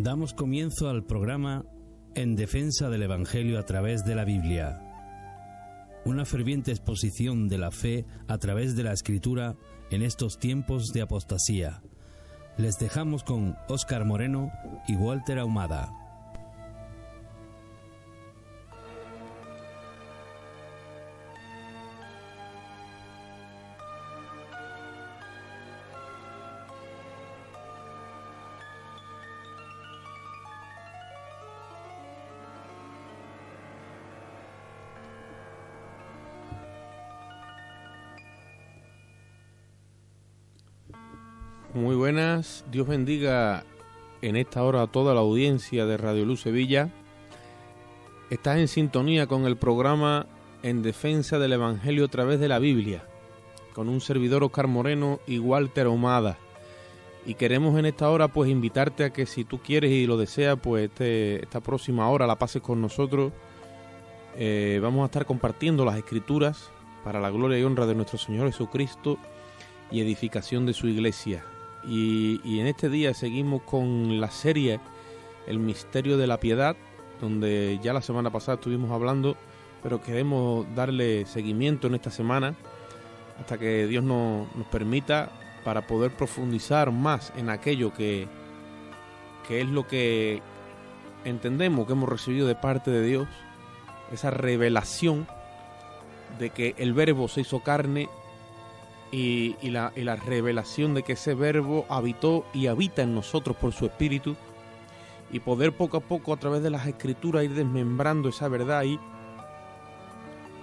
Damos comienzo al programa En Defensa del Evangelio a través de la Biblia. Una ferviente exposición de la fe a través de la Escritura en estos tiempos de apostasía. Les dejamos con Óscar Moreno y Walter Ahumada. Muy buenas, Dios bendiga en esta hora a toda la audiencia de Radio Luz Sevilla. Estás en sintonía con el programa En Defensa del Evangelio a través de la Biblia, con un servidor Óscar Moreno y Walter Ahumada. Y queremos en esta hora pues invitarte a que si tú quieres y lo deseas, pues esta próxima hora la pases con nosotros. Vamos a estar compartiendo las Escrituras para la gloria y honra de nuestro Señor Jesucristo y edificación de su iglesia. Y en este día seguimos con la serie El Misterio de la Piedad, donde ya la semana pasada estuvimos hablando, pero queremos darle seguimiento en esta semana hasta que Dios nos permita, para poder profundizar más en aquello que es lo que entendemos que hemos recibido de parte de Dios, esa revelación de que el Verbo se hizo carne y la revelación de que ese Verbo habitó y habita en nosotros por su Espíritu, y poder poco a poco a través de las Escrituras ir desmembrando esa verdad y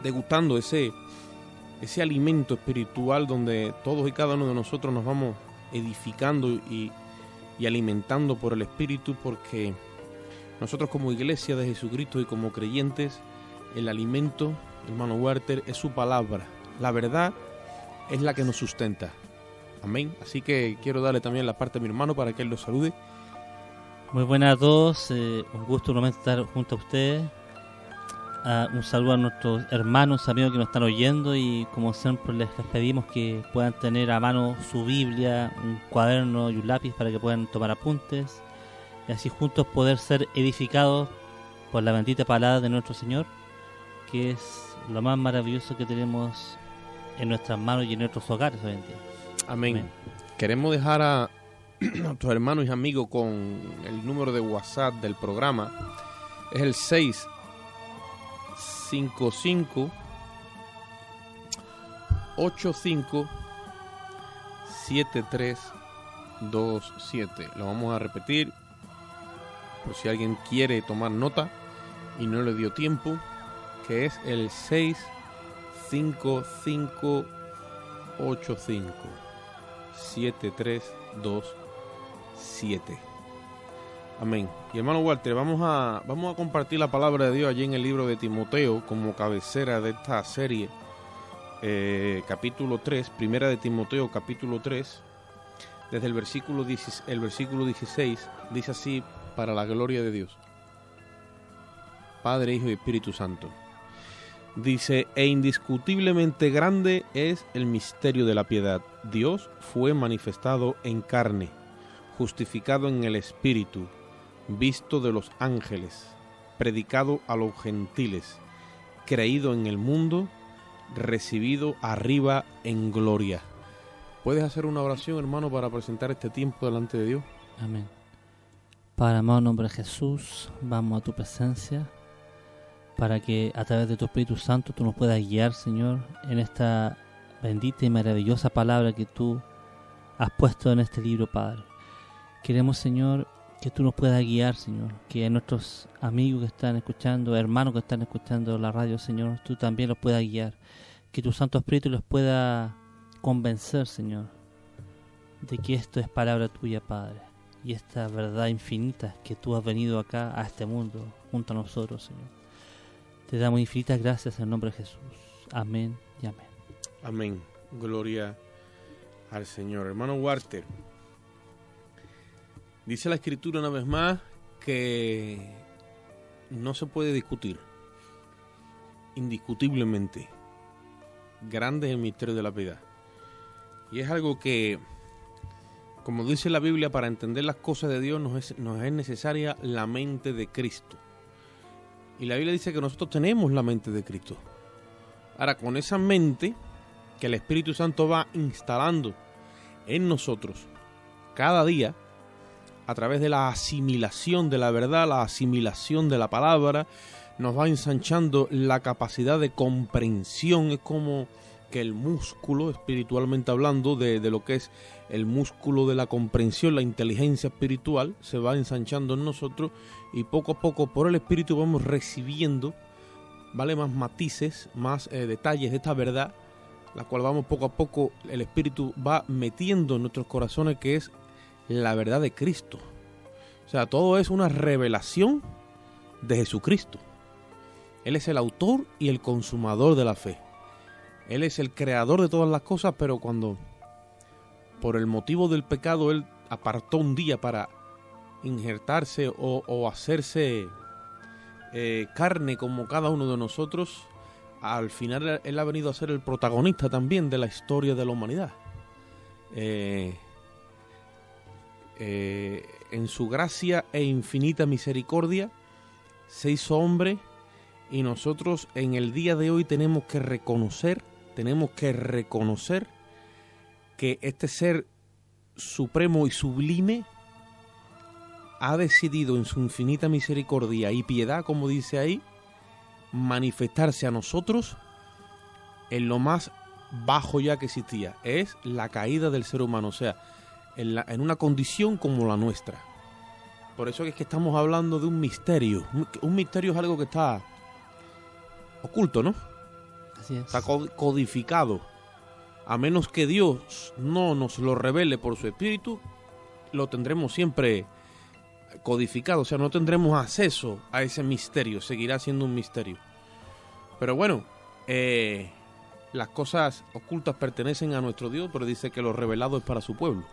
degustando ese alimento espiritual donde todos y cada uno de nosotros nos vamos edificando y alimentando por el Espíritu, porque nosotros como iglesia de Jesucristo y como creyentes, el alimento, hermano Walter, es su palabra. La verdad es la que nos sustenta. Amén. Así que quiero darle también la parte a mi hermano para que él los salude. Muy buenas a todos, un gusto nuevamente estar junto a ustedes. Un saludo a nuestros hermanos, amigos que nos están oyendo, y como siempre les pedimos que puedan tener a mano su Biblia, un cuaderno y un lápiz para que puedan tomar apuntes y así juntos poder ser edificados por la bendita palabra de nuestro Señor, que es lo más maravilloso que tenemos en nuestras manos y en nuestros hogares hoy en día. Amén. Amén. Queremos dejar a nuestros hermanos y amigos con el número de WhatsApp del programa. Es el 655 85 7327. Lo vamos a repetir por si alguien quiere tomar nota y no le dio tiempo, que es el 65585 7327. Amén. Y hermano Walter, vamos a compartir la palabra de Dios allí en el libro de Timoteo como cabecera de esta serie, capítulo 3, primera de Timoteo, capítulo 3, desde el versículo 16, dice así, para la gloria de Dios, Padre, Hijo y Espíritu Santo. Dice: e indiscutiblemente grande es el misterio de la piedad. Dios fue manifestado en carne, justificado en el Espíritu, visto de los ángeles, predicado a los gentiles, creído en el mundo, recibido arriba en gloria. ¿Puedes hacer una oración, hermano, para presentar este tiempo delante de Dios? Amén. Padre amado, en nombre de Jesús, vamos a tu presencia para que a través de tu Espíritu Santo tú nos puedas guiar, Señor, en esta bendita y maravillosa palabra que tú has puesto en este libro, Padre. Queremos, Señor, que tú nos puedas guiar, Señor, que nuestros amigos que están escuchando, hermanos que están escuchando la radio, Señor, tú también los puedas guiar, que tu Santo Espíritu los pueda convencer, Señor, de que esto es palabra tuya, Padre, y esta verdad infinita que tú has venido acá a este mundo junto a nosotros, Señor. Te damos infinitas gracias en el nombre de Jesús. Amén y amén. Amén. Gloria al Señor. Hermano Walter, dice la Escritura una vez más que no se puede discutir. Indiscutiblemente grande es el misterio de la piedad. Y es algo que Como dice la Biblia, para entender las cosas de Dios nos es necesaria la mente de Cristo. Y la Biblia dice que nosotros tenemos la mente de Cristo. Ahora, con esa mente que el Espíritu Santo va instalando en nosotros cada día, a través de la asimilación de la verdad, la asimilación de la palabra, nos va ensanchando la capacidad de comprensión. Es como que el músculo, espiritualmente hablando, de lo que es el músculo de la comprensión, la inteligencia espiritual, se va ensanchando en nosotros, y poco a poco por el Espíritu vamos recibiendo, ¿vale?, más matices, más detalles de esta verdad, la cual vamos poco a poco, el Espíritu va metiendo en nuestros corazones, que es la verdad de Cristo. O sea, todo es una revelación de Jesucristo. Él es el autor y el consumador de la fe. Él es el creador de todas las cosas, pero cuando por el motivo del pecado Él apartó un día para injertarse o hacerse carne como cada uno de nosotros, al final Él ha venido a ser el protagonista también de la historia de la humanidad. En su gracia e infinita misericordia se hizo hombre, y nosotros en el día de hoy tenemos que reconocer que este ser supremo y sublime ha decidido en su infinita misericordia y piedad, como dice ahí, manifestarse a nosotros en lo más bajo ya que existía. Es la caída del ser humano, o sea, en una condición como la nuestra. Por eso es que estamos hablando de un misterio. Un misterio es algo que está oculto, ¿no? Así es. Está codificado. A menos que Dios no nos lo revele por su Espíritu, lo tendremos siempre codificado. O sea, no tendremos acceso a ese misterio. Seguirá siendo un misterio. Pero bueno, las cosas ocultas pertenecen a nuestro Dios, pero dice que lo revelado es para su pueblo.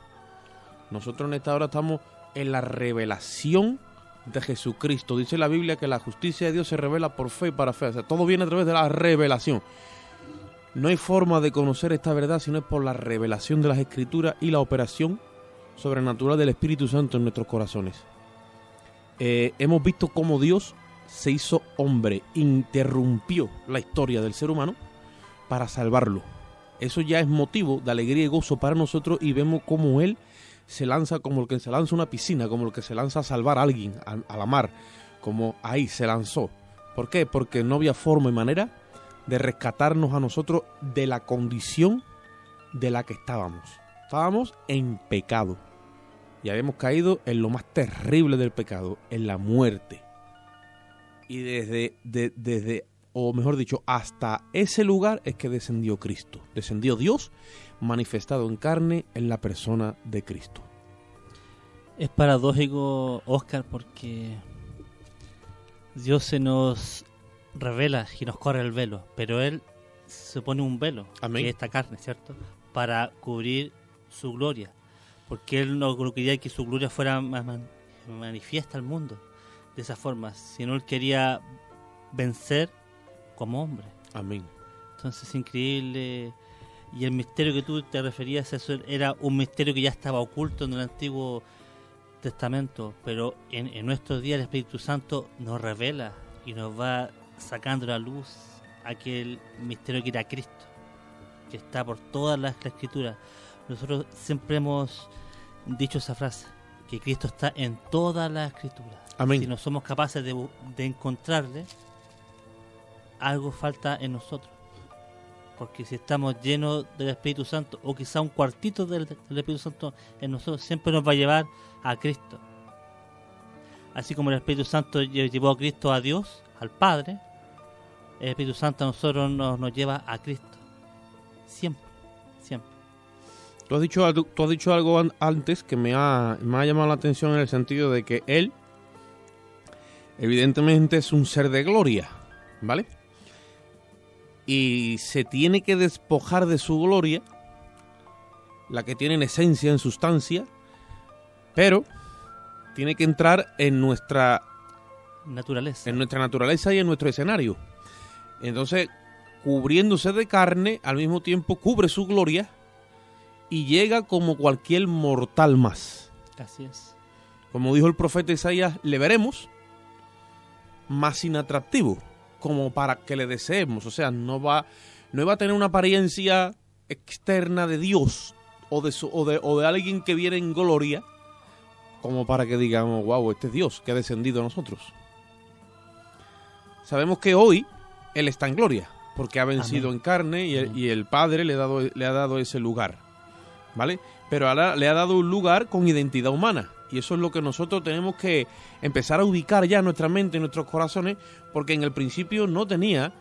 Nosotros en esta hora estamos en la revelación de Jesucristo. Dice la Biblia que la justicia de Dios se revela por fe y para fe. O sea, todo viene a través de la revelación. No hay forma de conocer esta verdad sino es por la revelación de las Escrituras y la operación sobrenatural del Espíritu Santo en nuestros corazones. Hemos visto cómo Dios se hizo hombre, interrumpió la historia del ser humano para salvarlo. Eso ya es motivo de alegría y gozo para nosotros, y vemos cómo Él se lanza como el que se lanza a una piscina, como el que se lanza a salvar a alguien, a la mar, como ahí se lanzó. ¿Por qué? Porque no había forma y manera de rescatarnos a nosotros de la condición de la que estábamos. Estábamos en pecado y habíamos caído en lo más terrible del pecado, en la muerte. Y desde o mejor dicho, hasta ese lugar es que descendió Cristo. Descendió Dios manifestado en carne en la persona de Cristo. Es paradójico, Oscar, porque Dios se nos revela y nos corre el velo, pero Él se pone un velo, Amén, que es esta carne, ¿cierto?, para cubrir su gloria, porque Él no quería que su gloria fuera manifiesta al mundo de esa forma, sino Él quería vencer como hombre. Amén. Entonces es increíble. Y el misterio que tú te referías, eso era un misterio que ya estaba oculto en el Antiguo Testamento, pero en nuestros días el Espíritu Santo nos revela y nos va sacando a la luz aquel misterio que era Cristo, que está por todas las Escrituras. Nosotros siempre hemos dicho esa frase, que Cristo está en todas las Escrituras. Amén. Si no somos capaces de encontrarle, algo falta en nosotros. Porque si estamos llenos del Espíritu Santo, o quizá un cuartito del Espíritu Santo en nosotros, siempre nos va a llevar a Cristo. Así como el Espíritu Santo llevó a Cristo a Dios, al Padre, el Espíritu Santo a nosotros nos lleva a Cristo. Siempre, siempre. Tú has dicho algo antes que me ha llamado la atención, en el sentido de que Él evidentemente es un ser de gloria, ¿vale? Y se tiene que despojar de su gloria, la que tiene en esencia, en sustancia, pero tiene que entrar en nuestra naturaleza y en nuestro escenario. Entonces, cubriéndose de carne, al mismo tiempo cubre su gloria y llega como cualquier mortal más. Así es. Como dijo el profeta Isaías, le veremos más inatractivo, como para que le deseemos. O sea, no va a tener una apariencia externa de Dios o de alguien que viene en gloria, como para que digamos, wow, este es Dios que ha descendido a nosotros. Sabemos que hoy Él está en gloria, porque ha vencido en carne y el Padre le ha dado ese lugar, ¿vale? Pero ahora le ha dado un lugar con identidad humana, y eso es lo que nosotros tenemos que empezar a ubicar ya en nuestra mente, en nuestros corazones, porque en el principio no tenía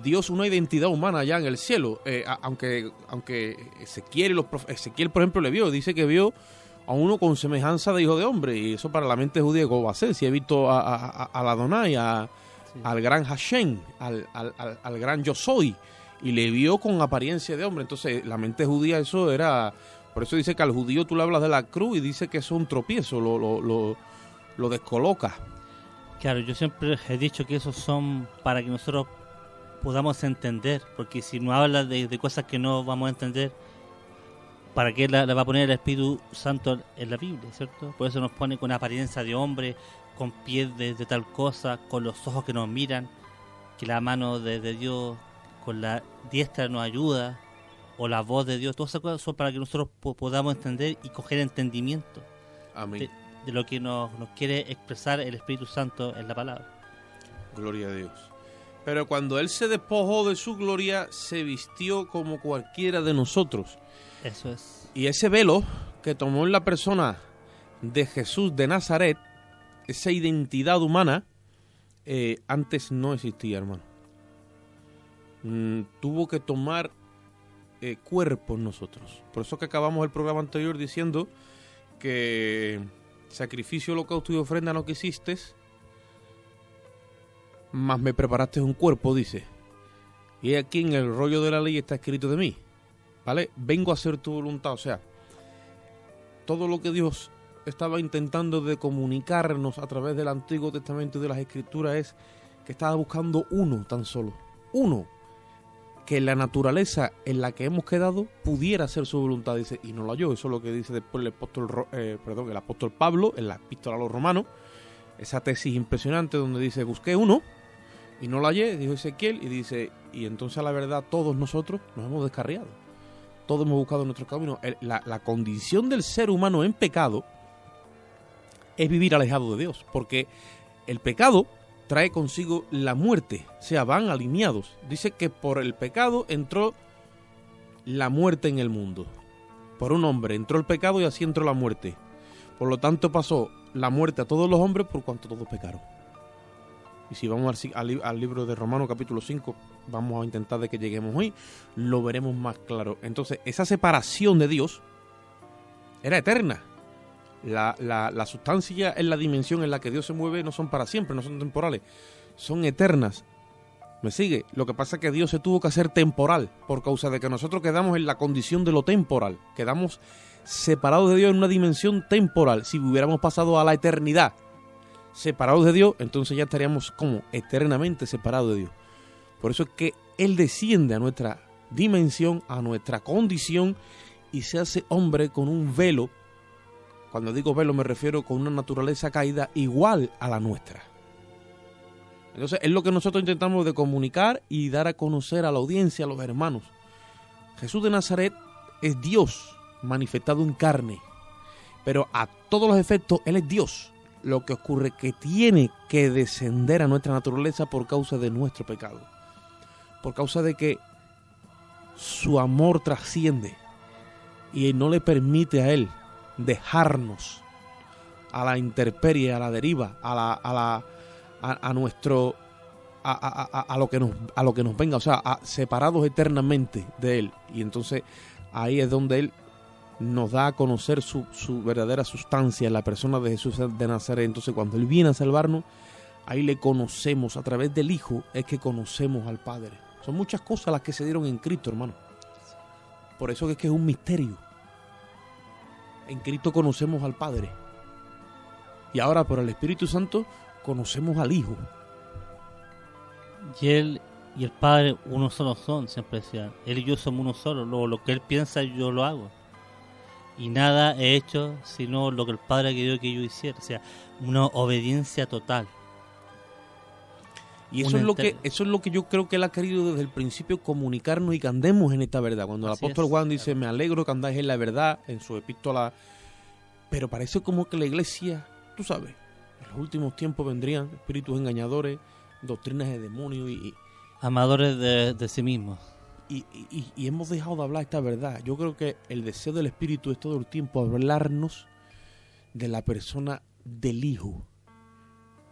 Dios una identidad humana ya en el cielo, aunque Ezequiel, por ejemplo, le vio, dice que vio a uno con semejanza de hijo de hombre, y eso para la mente judía ¿cómo va a ser? Si he visto al Adonai, al gran Hashem, al gran Yo Soy, y le vio con apariencia de hombre. Entonces la mente judía eso era, por eso dice que al judío tú le hablas de la cruz y dice que eso es un tropiezo, lo descoloca. Claro, yo siempre he dicho que esos son para que nosotros podamos entender, porque si no habla de cosas que no vamos a entender, ¿para qué la va a poner el Espíritu Santo en la Biblia, cierto? Por eso nos pone con apariencia de hombre, con pies de tal cosa, con los ojos que nos miran, que la mano de Dios con la diestra nos ayuda, o la voz de Dios. Todas esas cosas son para que nosotros podamos entender y coger entendimiento. Amén. De lo que nos quiere expresar el Espíritu Santo en la palabra. Gloria a Dios. Pero cuando Él se despojó de su gloria, se vistió como cualquiera de nosotros. Eso es. Y ese velo que tomó en la persona de Jesús de Nazaret, esa identidad humana, antes no existía, hermano. Tuvo que tomar cuerpo en nosotros. Por eso que acabamos el programa anterior diciendo que sacrificio, holocausto y ofrenda no quisiste, mas me preparaste un cuerpo, dice. Y aquí en el rollo de la ley está escrito de mí, ¿vale? Vengo a hacer tu voluntad. O sea, todo lo que Dios estaba intentando de comunicarnos a través del Antiguo Testamento y de las Escrituras es que estaba buscando uno tan solo, uno, que la naturaleza en la que hemos quedado pudiera hacer su voluntad, dice, y no lo halló. Eso es lo que dice después el apóstol Pablo en la epístola a los Romanos, esa tesis impresionante donde dice, busqué uno y no lo hallé, dijo Ezequiel, y dice, y entonces a la verdad todos nosotros nos hemos descarriado, todos hemos buscado nuestro camino. La condición del ser humano en pecado es vivir alejado de Dios, porque el pecado trae consigo la muerte, o sea, van alineados. Dice que por el pecado entró la muerte en el mundo. Por un hombre entró el pecado y así entró la muerte. Por lo tanto pasó la muerte a todos los hombres por cuanto todos pecaron. Y si vamos al libro de Romanos capítulo 5, vamos a intentar de que lleguemos hoy, lo veremos más claro. Entonces, esa separación de Dios era eterna. La sustancia en la dimensión en la que Dios se mueve no son para siempre, no son temporales, son eternas. ¿Me sigue? Lo que pasa es que Dios se tuvo que hacer temporal por causa de que nosotros quedamos en la condición de lo temporal, quedamos separados de Dios en una dimensión temporal. Si hubiéramos pasado a la eternidad separados de Dios, entonces ya estaríamos como eternamente separados de Dios. Por eso es que Él desciende a nuestra dimensión, a nuestra condición, y se hace hombre con un velo. Cuando digo velo me refiero con una naturaleza caída igual a la nuestra. Entonces es lo que nosotros intentamos de comunicar y dar a conocer a la audiencia, a los hermanos. Jesús de Nazaret es Dios manifestado en carne, pero a todos los efectos Él es Dios. Lo que ocurre es que tiene que descender a nuestra naturaleza por causa de nuestro pecado, por causa de que su amor trasciende y no le permite a Él dejarnos a la intemperie, a la deriva, a lo que nos venga, o sea, separados eternamente de Él. Y entonces ahí es donde Él nos da a conocer su verdadera sustancia en la persona de Jesús de Nazaret. Entonces cuando Él viene a salvarnos, ahí le conocemos, a través del Hijo es que conocemos al Padre. Son muchas cosas las que se dieron en Cristo, hermano. Por eso es que es un misterio. En Cristo conocemos al Padre. Y ahora por el Espíritu Santo conocemos al Hijo. Y Él y el Padre uno solo son, siempre decían. Él y yo somos uno solo. Lo que Él piensa yo lo hago. y nada he hecho sino lo que el Padre quería que yo hiciera. O sea, una obediencia total. Y eso es lo que yo creo que él ha querido desde el principio comunicarnos y que andemos en esta verdad. Cuando el apóstol Juan dice, me alegro que andáis en la verdad, en su epístola, pero parece como que la iglesia, tú sabes, en los últimos tiempos vendrían espíritus engañadores, doctrinas de demonios y amadores de sí mismos. Y hemos dejado de hablar esta verdad. Yo creo que el deseo del espíritu es todo el tiempo hablarnos de la persona del Hijo.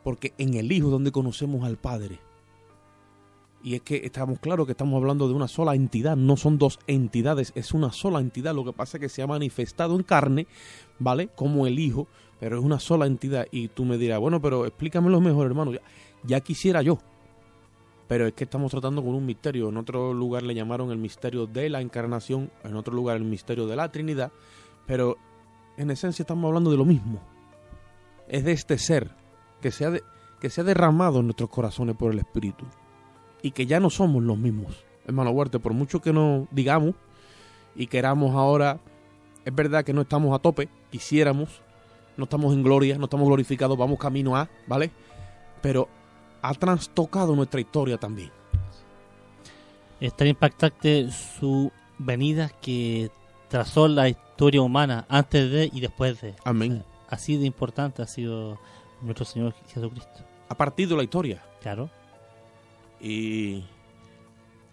Porque en el Hijo es donde conocemos al Padre. Y es que estamos claros que estamos hablando de una sola entidad, no son dos entidades, es una sola entidad. Lo que pasa es que se ha manifestado en carne, ¿vale? Como el Hijo, pero es una sola entidad. Y tú me dirás, bueno, pero explícamelo mejor, hermano. Ya quisiera yo. Pero es que estamos tratando con un misterio. En otro lugar le llamaron el misterio de la encarnación, en otro lugar el misterio de la Trinidad. Pero en esencia estamos hablando de lo mismo. Es de este ser que se ha derramado en nuestros corazones por el Espíritu. Y que ya no somos los mismos. Hermano Huarte, por mucho que nos digamos y queramos ahora, es verdad que no estamos a tope, quisiéramos, no estamos en gloria, no estamos glorificados, vamos camino a, ¿vale? Pero ha trastocado nuestra historia también. Es tan impactante su venida que trazó la historia humana antes de y después de. Amén. O sea, así de importante ha sido nuestro Señor Jesucristo. Ha partido la historia. Claro. Y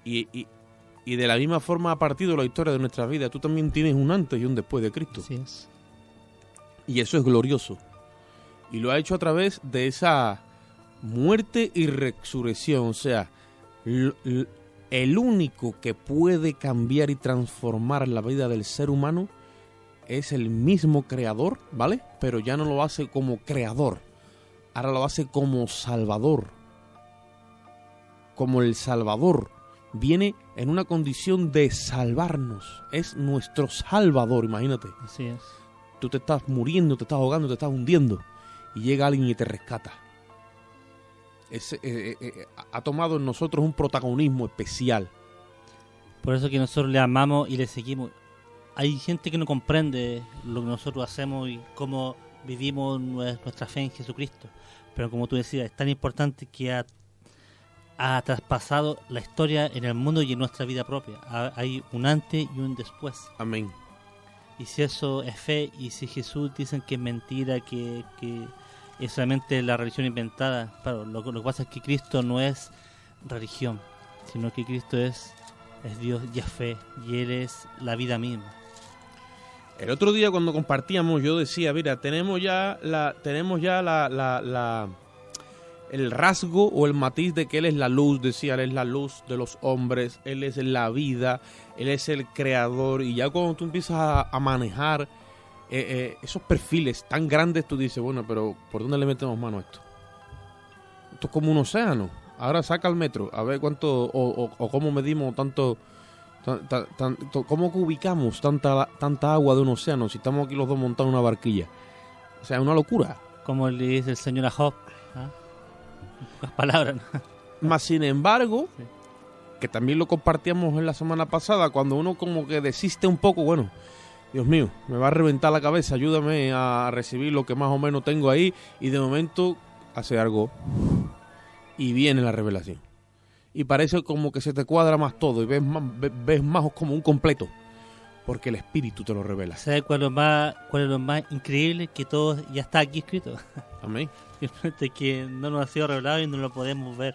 de la misma forma ha partido la historia de nuestra vida. Tú también tienes un antes y un después de Cristo. Así es. Y eso es glorioso. Y lo ha hecho a través de esa muerte y resurrección. O sea, el único que puede cambiar y transformar la vida del ser humano es el mismo creador, ¿vale? Pero ya no lo hace como creador. Ahora lo hace como salvador. Como el Salvador. Viene en una condición de salvarnos. Es nuestro Salvador, imagínate. Así es. Tú te estás muriendo, te estás ahogando, te estás hundiendo. Y llega alguien y te rescata. Ha tomado en nosotros un protagonismo especial. Por eso que nosotros le amamos y le seguimos. Hay gente que no comprende lo que nosotros hacemos y cómo vivimos nuestra fe en Jesucristo. Pero como tú decías, es tan importante que ha traspasado la historia en el mundo y en nuestra vida propia. Hay un antes y un después. Amén. Y si eso es fe, y si Jesús dicen que es mentira, que es solamente la religión inventada, claro, lo que pasa es que Cristo no es religión, sino que Cristo es Dios y es fe, y Él es la vida misma. El otro día cuando compartíamos yo decía, mira, tenemos ya el rasgo o el matiz de que Él es la luz, decía, Él es la luz de los hombres, Él es la vida, Él es el creador. Y ya cuando tú empiezas a manejar esos perfiles tan grandes, tú dices, bueno, pero ¿por dónde le metemos mano a esto? Esto es como un océano. Ahora saca el metro, a ver cuánto o cómo medimos tanto, cómo ubicamos tanta agua de un océano si estamos aquí los dos montados en una barquilla. O sea, es una locura. Como le dice el Señor a Job, ¿ah? En pocas palabras, ¿no? Más sin embargo, sí, que también lo compartíamos en la semana pasada, cuando uno como que desiste un poco, bueno, Dios mío, me va a reventar la cabeza, ayúdame a recibir lo que más o menos tengo ahí, y de momento hace algo y viene la revelación. Y parece como que se te cuadra más todo y ves más como un completo, porque el Espíritu te lo revela. ¿Sabes cuál es lo más increíble? Que todo ya está aquí escrito. Amén. Simplemente que no nos ha sido revelado y no lo podemos ver.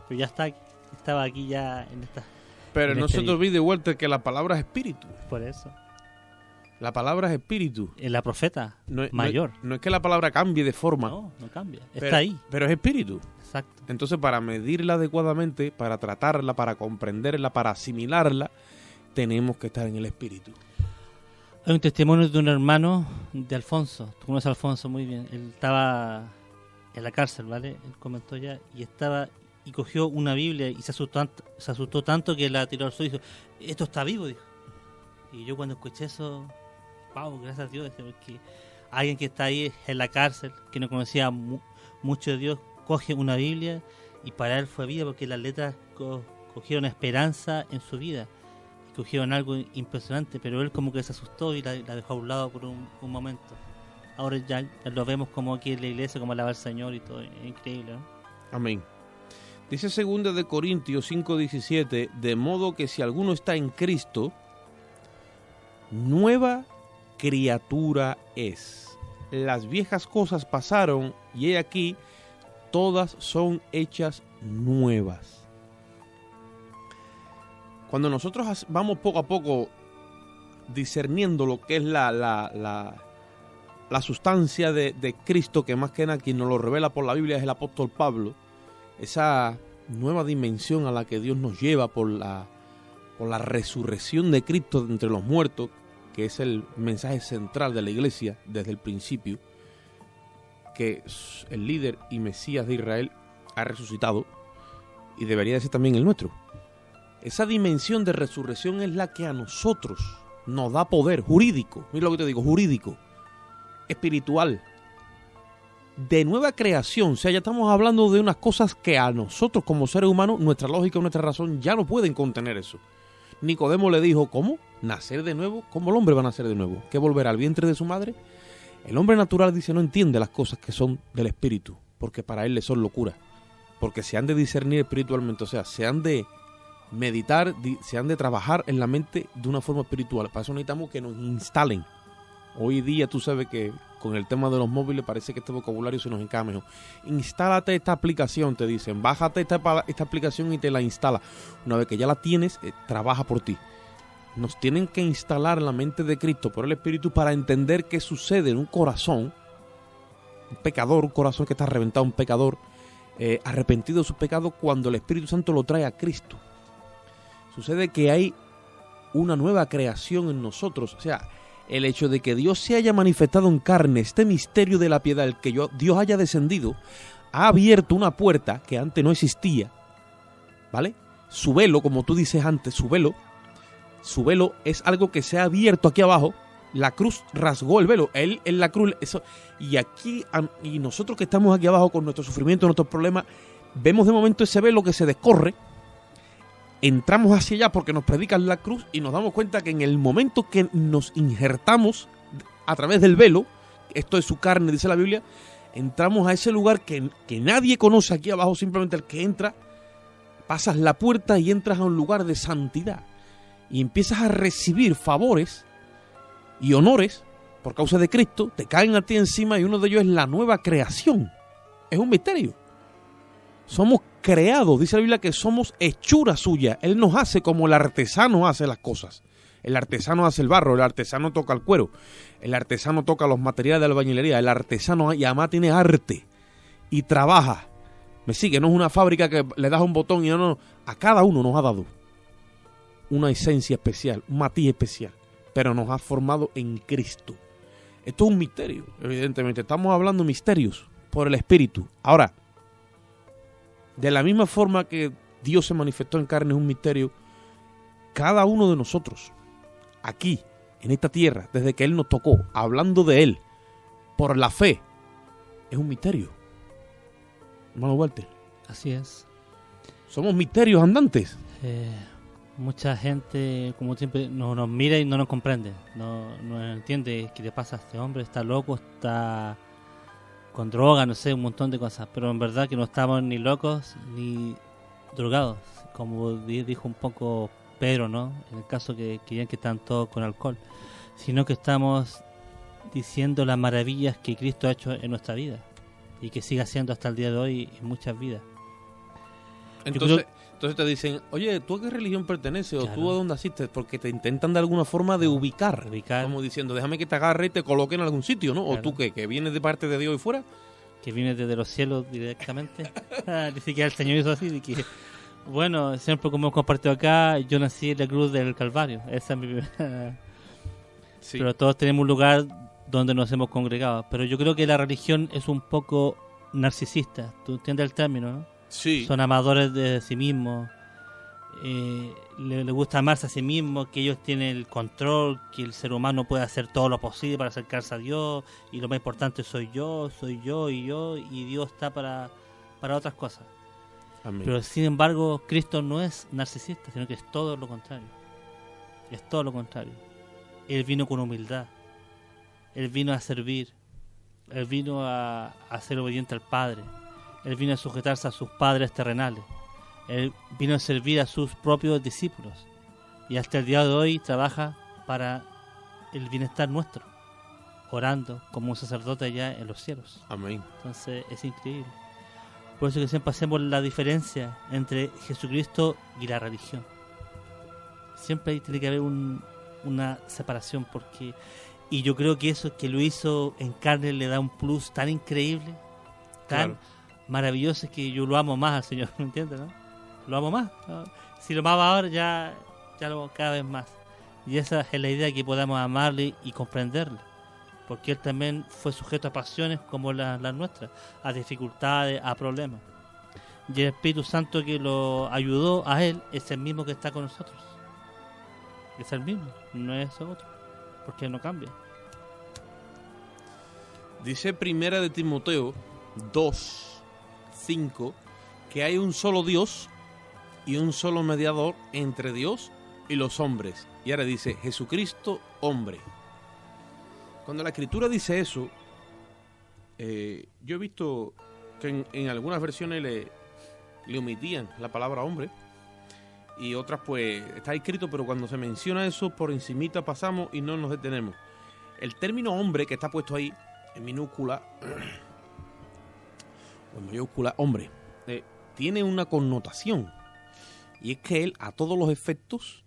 Pero ya estaba aquí ya en esta. Pero en no este se te olvide, Walter, que la palabra es espíritu. Por eso. La palabra es espíritu. La profeta mayor. No es que la palabra cambie de forma. No cambia. Pero, está ahí. Pero es espíritu. Exacto. Entonces, para medirla adecuadamente, para tratarla, para comprenderla, para asimilarla, tenemos que estar en el espíritu. Hay un testimonio de un hermano de Alfonso. Tú conoces a Alfonso muy bien. Él estaba en la cárcel, ¿vale? Él comentó ya. Y cogió una Biblia y se asustó tanto que la tiró al suelo y dijo, esto está vivo, dijo. Y yo cuando escuché eso, wow, gracias a Dios, porque alguien que está ahí en la cárcel, que no conocía mucho de Dios, coge una Biblia y para él fue vida porque las letras cogieron esperanza en su vida. cogieron algo impresionante, pero él como que se asustó y la dejó a un lado por un momento. Ahora ya lo vemos como aquí en la iglesia, como alaba al Señor y todo, es increíble, ¿no? Amén. Dice 2 de Corintios 5:17, de modo que si alguno está en Cristo, nueva criatura es. Las viejas cosas pasaron y he aquí, todas son hechas nuevas. Cuando nosotros vamos poco a poco discerniendo lo que es la sustancia de Cristo, que más que nada quien nos lo revela por la Biblia es el apóstol Pablo, esa nueva dimensión a la que Dios nos lleva por la resurrección de Cristo de entre los muertos, que es el mensaje central de la iglesia desde el principio, que el líder y Mesías de Israel ha resucitado y debería de ser también el nuestro. Esa dimensión de resurrección es la que a nosotros nos da poder jurídico, mira lo que te digo, jurídico, espiritual, de nueva creación. O sea, ya estamos hablando de unas cosas que a nosotros como seres humanos, nuestra lógica y nuestra razón ya no pueden contener eso. Nicodemo le dijo, ¿cómo? ¿Nacer de nuevo? ¿Cómo el hombre va a nacer de nuevo? ¿Qué volverá al vientre de su madre? El hombre natural, dice, no entiende las cosas que son del espíritu, porque para él le son locura, porque se han de discernir espiritualmente, o sea, se han de meditar, se han de trabajar en la mente de una forma espiritual. Para eso necesitamos que nos instalen. Hoy día tú sabes que con el tema de los móviles parece que este vocabulario se nos encaja mejor. Instálate esta aplicación, te dicen, bájate esta aplicación y te la instala. Una vez que ya la tienes, trabaja por ti. Nos tienen que instalar en la mente de Cristo por el Espíritu para entender qué sucede en un corazón, un pecador, un corazón que está reventado, un pecador arrepentido de sus pecados, cuando el Espíritu Santo lo trae a Cristo. Sucede que hay una nueva creación en nosotros. O sea, el hecho de que Dios se haya manifestado en carne, este misterio de la piedad, el que Dios haya descendido, ha abierto una puerta que antes no existía, ¿vale? Su velo, como tú dices antes, su velo es algo que se ha abierto aquí abajo. La cruz rasgó el velo, él en la cruz, eso, y aquí, y nosotros que estamos aquí abajo con nuestro sufrimiento, nuestros problemas, vemos de momento ese velo que se descorre. Entramos hacia allá porque nos predican la cruz y nos damos cuenta que en el momento que nos injertamos a través del velo, esto es su carne, dice la Biblia, entramos a ese lugar que nadie conoce aquí abajo, simplemente el que entra, pasas la puerta y entras a un lugar de santidad y empiezas a recibir favores y honores por causa de Cristo, te caen a ti encima y uno de ellos es la nueva creación. Es un misterio. Somos creados, dice la Biblia que somos hechura suya. Él nos hace como el artesano hace las cosas. El artesano hace el barro, el artesano toca el cuero, el artesano toca los materiales de albañilería, el artesano y además tiene arte y trabaja. Me sigue, no es una fábrica que le das un botón y no. A cada uno nos ha dado una esencia especial, un matiz especial, pero nos ha formado en Cristo. Esto es un misterio, evidentemente. Estamos hablando de misterios por el Espíritu. Ahora, de la misma forma que Dios se manifestó en carne es un misterio, cada uno de nosotros, aquí, en esta tierra, desde que Él nos tocó, hablando de Él, por la fe, es un misterio. Hermano Walter. Así es. Somos misterios andantes. Mucha gente, como siempre, nos mira y no nos comprende. No entiende qué le pasa a este hombre. Está loco, está con droga, no sé, un montón de cosas. Pero en verdad que no estamos ni locos ni drogados. Como dijo un poco Pedro, ¿no? En el caso que querían que están todos con alcohol. Sino que estamos diciendo las maravillas que Cristo ha hecho en nuestra vida. Y que sigue haciendo hasta el día de hoy en muchas vidas. Entonces te dicen, oye, ¿tú a qué religión perteneces? Claro. ¿O tú a dónde asistes? Porque te intentan de alguna forma de ubicar. Como diciendo, déjame que te agarre y te coloque en algún sitio, ¿no? Claro. ¿O tú qué? ¿Que vienes de parte de Dios y fuera? Que vienes desde los cielos directamente. Ni siquiera el Señor hizo así. De que, bueno, siempre como hemos compartido acá, yo nací en la cruz del Calvario. Esa es mi primera. Sí. Pero todos tenemos un lugar donde nos hemos congregado. Pero yo creo que la religión es un poco narcisista. ¿Tú entiendes el término, no? Sí. Son amadores de sí mismos, le gusta amarse a sí mismos, que ellos tienen el control, que el ser humano puede hacer todo lo posible para acercarse a Dios, y lo más importante soy yo, y Dios está para otras cosas. Amén. Pero sin embargo, Cristo no es narcisista, sino que es todo lo contrario. es todo lo contrario. Él vino con humildad, Él vino a servir, Él vino a ser obediente al Padre, Él vino a sujetarse a sus padres terrenales, Él vino a servir a sus propios discípulos y hasta el día de hoy trabaja para el bienestar nuestro, orando como un sacerdote allá en los cielos. Amén. Entonces es increíble. Por eso que siempre hacemos la diferencia entre Jesucristo y la religión. Siempre tiene que haber una separación, porque y yo creo que eso que lo hizo en carne le da un plus tan increíble, tan maravilloso, que yo lo amo más al Señor, ¿me entiendes? ¿No? Lo amo más, ¿no? Si lo amaba ahora, ya lo amo cada vez más. Y esa es la idea, que podamos amarle y comprenderle, porque Él también fue sujeto a pasiones como las nuestras, a dificultades, a problemas. Y el Espíritu Santo que lo ayudó a Él es el mismo que está con nosotros. Es el mismo, no es otro, porque Él no cambia. Dice Primera de Timoteo 2:5 que hay un solo Dios y un solo mediador entre Dios y los hombres. Y ahora dice Jesucristo, hombre. Cuando la Escritura dice eso, yo he visto que en algunas versiones le omitían la palabra hombre, y otras pues está escrito, pero cuando se menciona eso por encimita pasamos y no nos detenemos. El término hombre que está puesto ahí en minúscula o en mayúscula, hombre, tiene una connotación, y es que Él, a todos los efectos,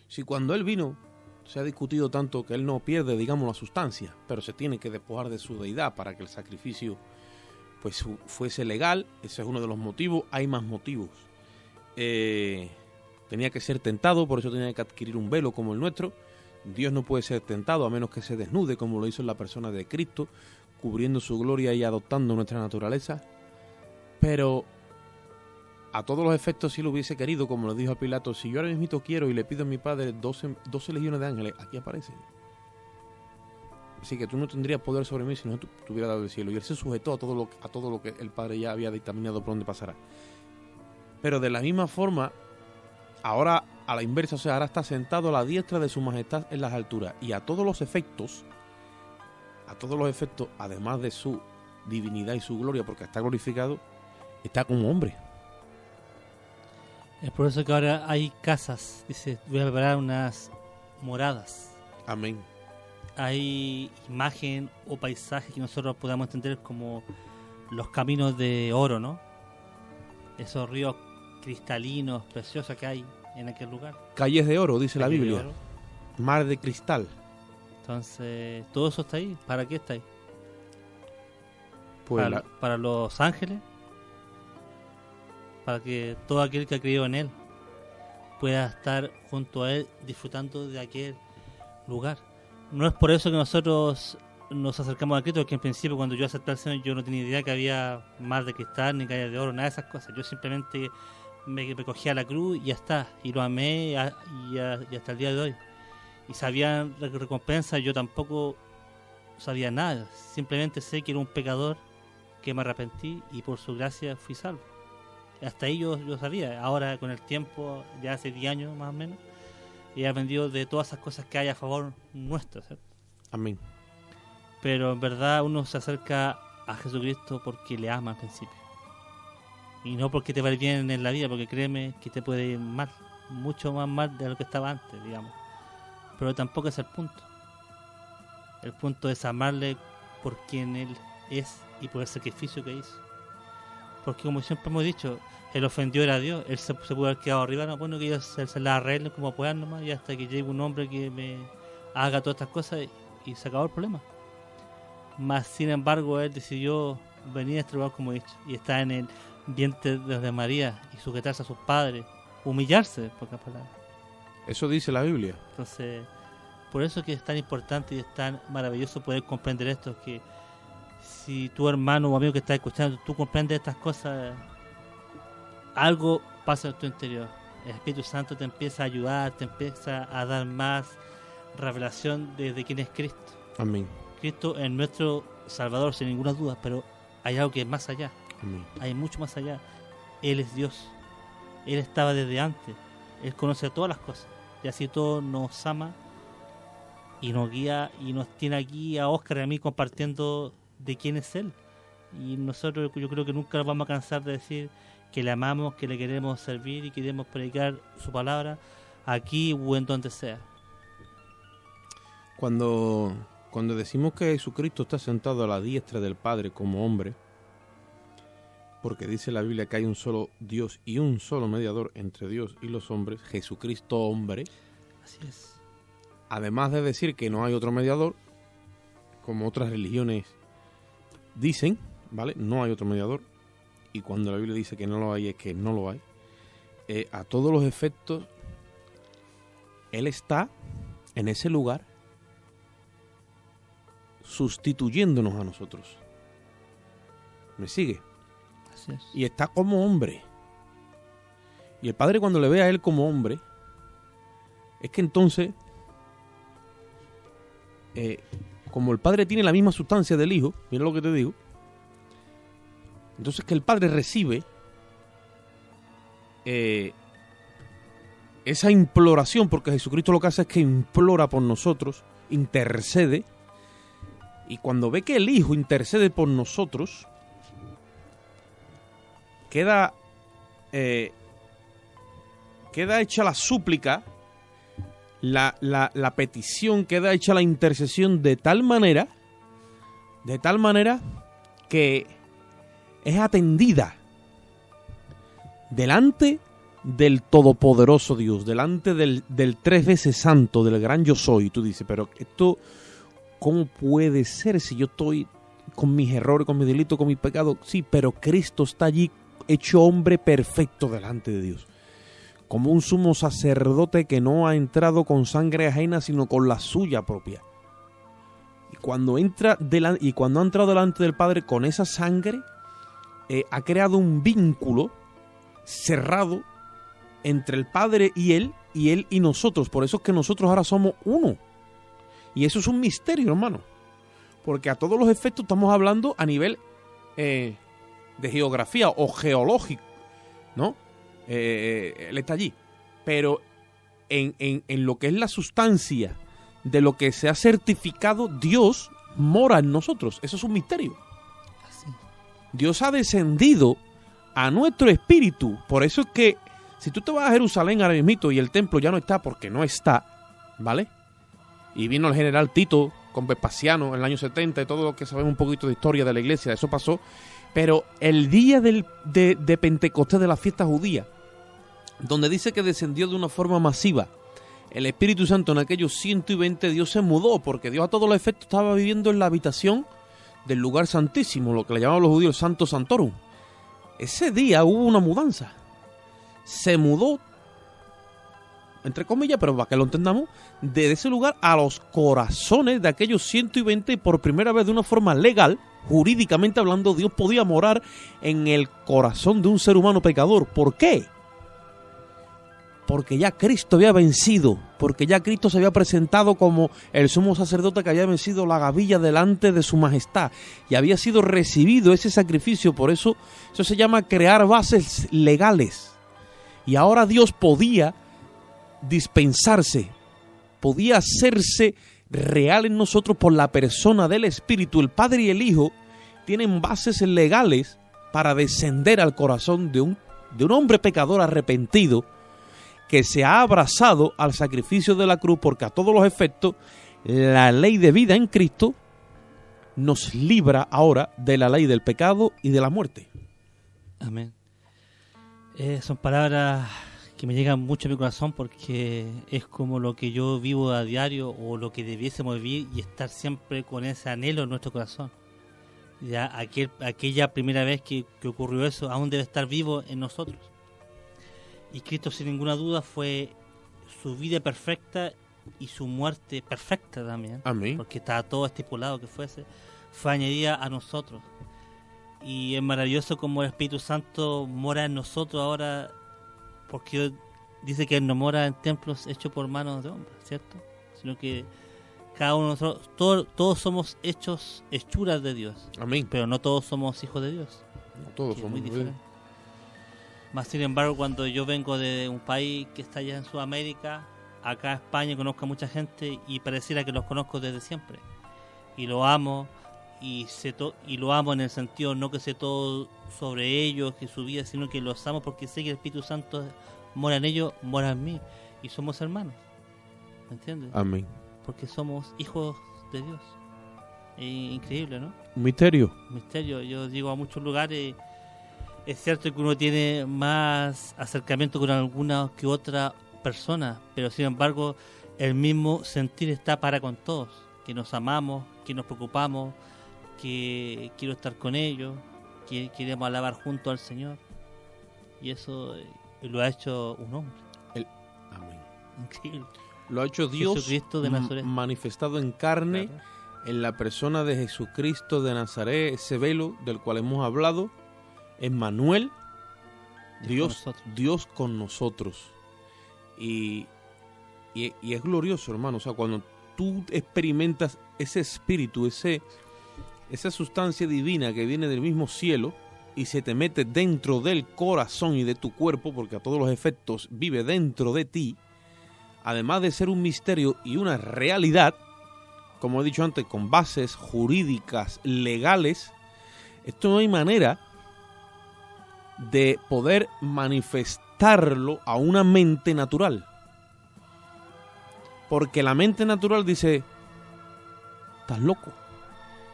si cuando Él vino se ha discutido tanto que Él no pierde, digamos, la sustancia, pero se tiene que despojar de su deidad para que el sacrificio pues fuese legal. Ese es uno de los motivos. Hay más motivos. Tenía que ser tentado, por eso tenía que adquirir un velo como el nuestro. Dios no puede ser tentado a menos que se desnude, como lo hizo en la persona de Cristo, cubriendo su gloria y adoptando nuestra naturaleza. Pero a todos los efectos, si lo hubiese querido, como le dijo a Pilato, si yo ahora mismo quiero y le pido a mi padre 12 legiones de ángeles, aquí aparecen. Así que tú no tendrías poder sobre mí si no te hubiera dado el cielo. Y Él se sujetó a todo lo que el Padre ya había dictaminado por donde pasará. Pero de la misma forma, ahora a la inversa, o sea, ahora está sentado a la diestra de su majestad en las alturas. Y a todos los efectos, además de su divinidad y su gloria, porque está glorificado, está como hombre. Es por eso que ahora hay casas, dice, voy a preparar unas moradas. Amén. Hay imagen o paisaje que nosotros podamos entender como los caminos de oro, ¿no? Esos ríos cristalinos, preciosos que hay en aquel lugar. Calles de oro, dice la Calles Biblia. de oro. Mar de cristal. Entonces, todo eso está ahí. ¿Para qué está ahí? Pues para los ángeles, para que todo aquel que ha creído en Él pueda estar junto a Él disfrutando de aquel lugar. No es por eso que nosotros nos acercamos a Cristo, porque en principio cuando yo acepté al Señor yo no tenía idea que había mar de cristal ni calles de oro, nada de esas cosas. Yo simplemente me cogí a la cruz y ya está, y lo amé y hasta el día de hoy. Y sabía recompensa, yo tampoco sabía nada, simplemente sé que era un pecador, que me arrepentí y por su gracia fui salvo. Hasta ahí yo sabía. Ahora con el tiempo, ya hace 10 años más o menos, y he aprendido de todas esas cosas que hay a favor nuestro, ¿cierto? Amén. Pero en verdad uno se acerca a Jesucristo porque le ama al principio, y no porque te va a ir bien en la vida, porque créeme que te puede ir mal, mucho más mal de lo que estaba antes, digamos. Pero tampoco es el punto. El punto es amarle por quien Él es y por el sacrificio que hizo. Porque como siempre hemos dicho, Él ofendió a Dios, Él se pudo haber quedado arriba, no, bueno, que ellos se la arreglen como puedan nomás, y hasta que llegue un hombre que me haga todas estas cosas, y se acabó el problema. Mas sin embargo Él decidió venir a este lugar, como he dicho, y estar en el vientre de María y sujetarse a sus padres, humillarse, por pocas palabras. Eso dice la Biblia. Entonces, por eso es que es tan importante y es tan maravilloso poder comprender esto, que si tu hermano o amigo que está escuchando, tú comprendes estas cosas, algo pasa en tu interior. El Espíritu Santo te empieza a ayudar, te empieza a dar más revelación de quién es Cristo. Amén. Cristo es nuestro Salvador, sin ninguna duda, pero hay algo que es más allá. Amén. Hay mucho más allá. Él es Dios. Él estaba desde antes. Él conoce todas las cosas. y así todo nos ama y nos guía y nos tiene aquí a Óscar y a mí compartiendo de quién es Él. Y nosotros, yo creo que nunca nos vamos a cansar de decir que le amamos, que le queremos servir y queremos predicar su palabra aquí o en donde sea. Cuando decimos que Jesucristo está sentado a la diestra del Padre como hombre, porque dice la Biblia que hay un solo Dios y un solo mediador entre Dios y los hombres, Jesucristo hombre. Así es. Además de decir que no hay otro mediador, como otras religiones dicen, ¿vale? No hay otro mediador. Y cuando la Biblia dice que no lo hay, es que no lo hay. A todos los efectos, Él está en ese lugar sustituyéndonos a nosotros. ¿Me sigue? Así es. Y está como hombre. Y el Padre, cuando le ve a Él como hombre, es que entonces, como el Padre tiene la misma sustancia del Hijo, mira lo que te digo, entonces que el Padre recibe esa imploración, porque Jesucristo lo que hace es que implora por nosotros, intercede, y cuando ve que el Hijo intercede por nosotros, queda hecha la súplica, la petición, queda hecha la intercesión de tal manera que es atendida delante del todopoderoso Dios, delante del 3 veces santo, del gran yo soy. Y tú dices, pero esto, ¿cómo puede ser si yo estoy con mis errores, con mis delitos, con mis pecados? Sí, pero Cristo está allí hecho hombre perfecto delante de Dios, como un sumo sacerdote que no ha entrado con sangre ajena, sino con la suya propia. Y cuando ha entrado delante del Padre con esa sangre, ha creado un vínculo cerrado entre el Padre y Él y nosotros. Por eso es que nosotros ahora somos uno. Y eso es un misterio, hermano. Porque a todos los efectos estamos hablando a nivel de geografía o geológico, ¿no? Él está allí. Pero en lo que es la sustancia de lo que se ha certificado, Dios mora en nosotros. Eso es un misterio. Así. Dios ha descendido a nuestro espíritu. Por eso es que si tú te vas a Jerusalén ahora mismo y el templo ya no está, porque no está, ¿vale? Y vino el general Tito con Vespasiano en el año 70 y todo lo que sabemos un poquito de historia de la iglesia, eso pasó. Pero el día de Pentecostés, de la fiesta judía, donde dice que descendió de una forma masiva el Espíritu Santo en aquellos 120, Dios se mudó, porque Dios a todos los efectos estaba viviendo en la habitación del lugar santísimo, lo que le llamaban los judíos el Santo Santorum. Ese día hubo una mudanza. Se mudó, entre comillas, pero para que lo entendamos, de ese lugar a los corazones de aquellos 120, y por primera vez de una forma legal, jurídicamente hablando, Dios podía morar en el corazón de un ser humano pecador. ¿Por qué? Porque ya Cristo había vencido, porque ya Cristo se había presentado como el sumo sacerdote que había vencido la gavilla delante de su majestad y había sido recibido ese sacrificio. Por eso se llama crear bases legales. Y ahora Dios podía dispensarse, podía hacerse real en nosotros por la persona del Espíritu. El Padre y el Hijo tienen bases legales para descender al corazón de un hombre pecador arrepentido que se ha abrazado al sacrificio de la cruz, porque a todos los efectos la ley de vida en Cristo nos libra ahora de la ley del pecado y de la muerte. Amén. Son palabras que me llegan mucho a mi corazón, porque es como lo que yo vivo a diario, o lo que debiésemos vivir y estar siempre con ese anhelo en nuestro corazón. Ya aquella primera vez que ocurrió eso aún debe estar vivo en nosotros. Y Cristo, sin ninguna duda, fue su vida perfecta y su muerte perfecta también. Amén. Porque estaba todo estipulado que fue añadida a nosotros. Y es maravilloso como el Espíritu Santo mora en nosotros ahora, porque dice que Él no mora en templos hechos por manos de hombres, ¿cierto? Sino que cada uno de nosotros, todos somos hechuras de Dios. Amén. Pero no todos somos hijos de Dios. No todos somos muy diferentes. Más sin embargo, cuando yo vengo de un país que está allá en Sudamérica, acá a España, conozco a mucha gente y pareciera que los conozco desde siempre. Y lo amo, y lo amo en el sentido no que sé todo sobre ellos, que su vida, sino que los amo porque sé que el Espíritu Santo mora en ellos, mora en mí, y somos hermanos. ¿Me entiendes? Amén. Porque somos hijos de Dios. Increíble, ¿no? Misterio. Yo llego a muchos lugares. Es cierto que uno tiene más acercamiento con alguna que otra persona, pero sin embargo el mismo sentir está para con todos, que nos amamos, que nos preocupamos, que quiero estar con ellos, que queremos alabar junto al Señor, y eso lo ha hecho un hombre. Amén. Increíble. Lo ha hecho Dios Jesucristo de Nazaret. manifestado en carne, Claro. en la persona de Jesucristo de Nazaret, ese velo del cual hemos hablado, Emmanuel, Dios con nosotros. Y es glorioso, hermano. O sea, cuando tú experimentas ese espíritu, esa sustancia divina que viene del mismo cielo y se te mete dentro del corazón y de tu cuerpo, porque a todos los efectos vive dentro de ti, además de ser un misterio y una realidad, como he dicho antes, con bases jurídicas, legales, esto no hay manera de poder manifestarlo a una mente natural. Porque la mente natural dice, estás loco.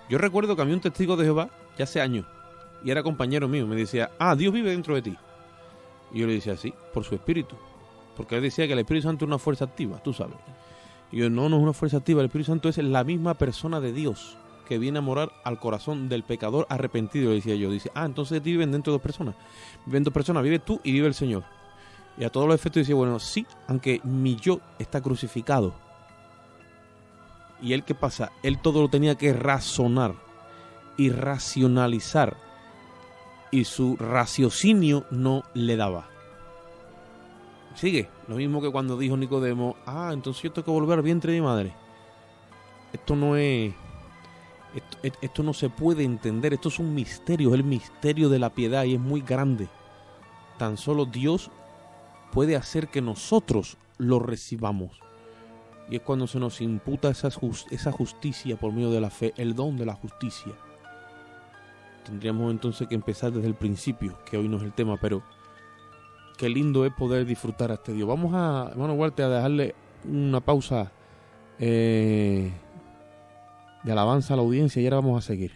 Yo recuerdo que había un testigo de Jehová ya hace años, y era compañero mío, me decía, Dios vive dentro de ti. Y yo le decía, sí, por su espíritu. Porque él decía que el Espíritu Santo es una fuerza activa, tú sabes. Y yo, no es una fuerza activa, el Espíritu Santo es la misma persona de Dios que viene a morar al corazón del pecador arrepentido, le decía yo. Dice, entonces viven dentro de dos personas. Viven dos personas, vive tú y vive el Señor. Y a todos los efectos decía, bueno, sí, aunque mi yo está crucificado. ¿Y él qué pasa? Él todo lo tenía que razonar y racionalizar. Y su raciocinio no le daba. Sigue, lo mismo que cuando dijo Nicodemo, entonces yo tengo que volver al vientre de mi madre. Esto no es... Esto no se puede entender, esto es un misterio, es el misterio de la piedad y es muy grande. Tan solo Dios puede hacer que nosotros lo recibamos. Y es cuando se nos imputa esa justicia por medio de la fe, el don de la justicia. Tendríamos entonces que empezar desde el principio, que hoy no es el tema, pero qué lindo es poder disfrutar a este Dios. Vamos a, hermano Walter, a dejarle una pausa de alabanza a la audiencia y ahora vamos a seguir.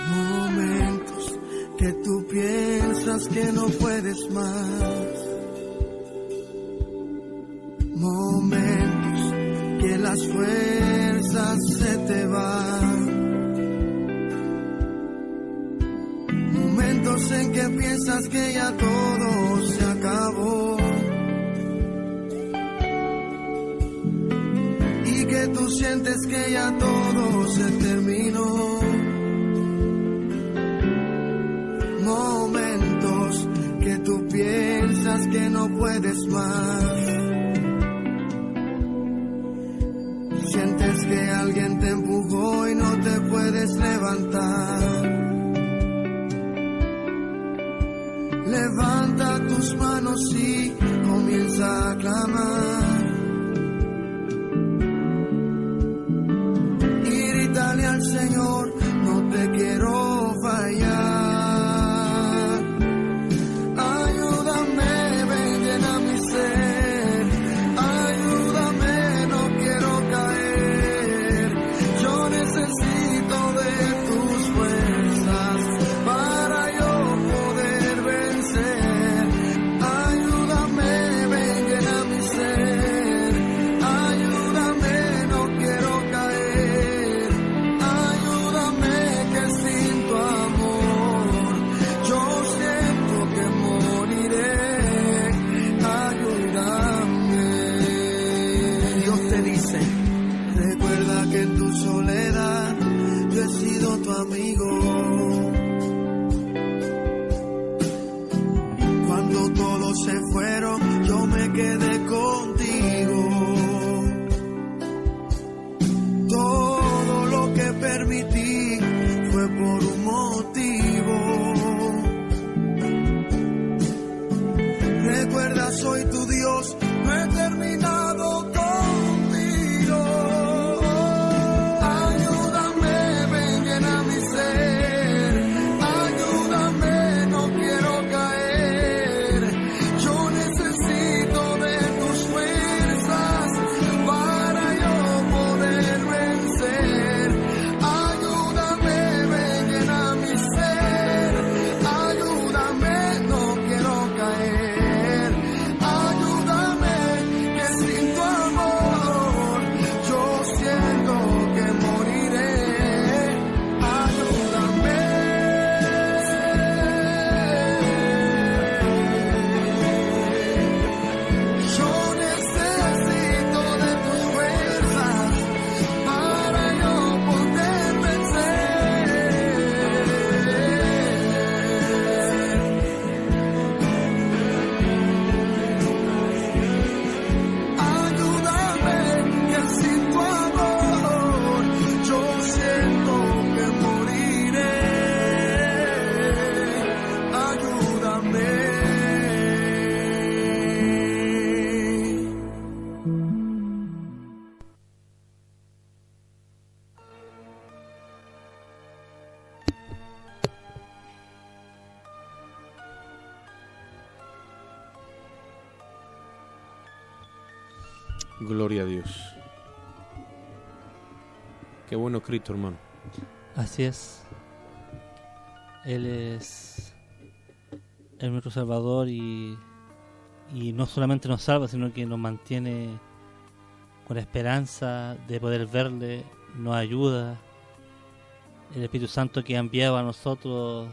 Momentos que tú piensas que no puedes más. Momentos que las fuerzas se te van. Momentos en que piensas que ya todo se acabó. Y que tú sientes que ya todo se terminó. Momentos que tú piensas que no puedes más. Sientes que alguien te empujó y no te puedes levantar. Levanta tus manos y comienza a clamar. Y grítale al Señor, no te quiero fallar. Amigo, cuando se fueron, yo me quedé contigo. Todo lo que permití fue por un motivo. Recuerda, soy tu Dios, no he terminado contigo. Ayúdame, ven, llena mi ser. Ayúdame, no quiero caer. Yo necesito de tus fuerzas para yo poder vencer. Ayúdame, ven, llena mi ser. Ayúdame, no quiero caer. Ayúdame, que sin tu amor yo siento que moriré. Ayúdame. Yo necesito de tus fuerzas para yo poder vencer. Ayúdame, que sin tu amor yo siento que moriré. Ayúdame. Gloria a Dios. Qué bueno es Cristo, hermano. Así es. Él es nuestro Salvador y no solamente nos salva, sino que nos mantiene con la esperanza de poder verle, nos ayuda. El Espíritu Santo que ha enviado a nosotros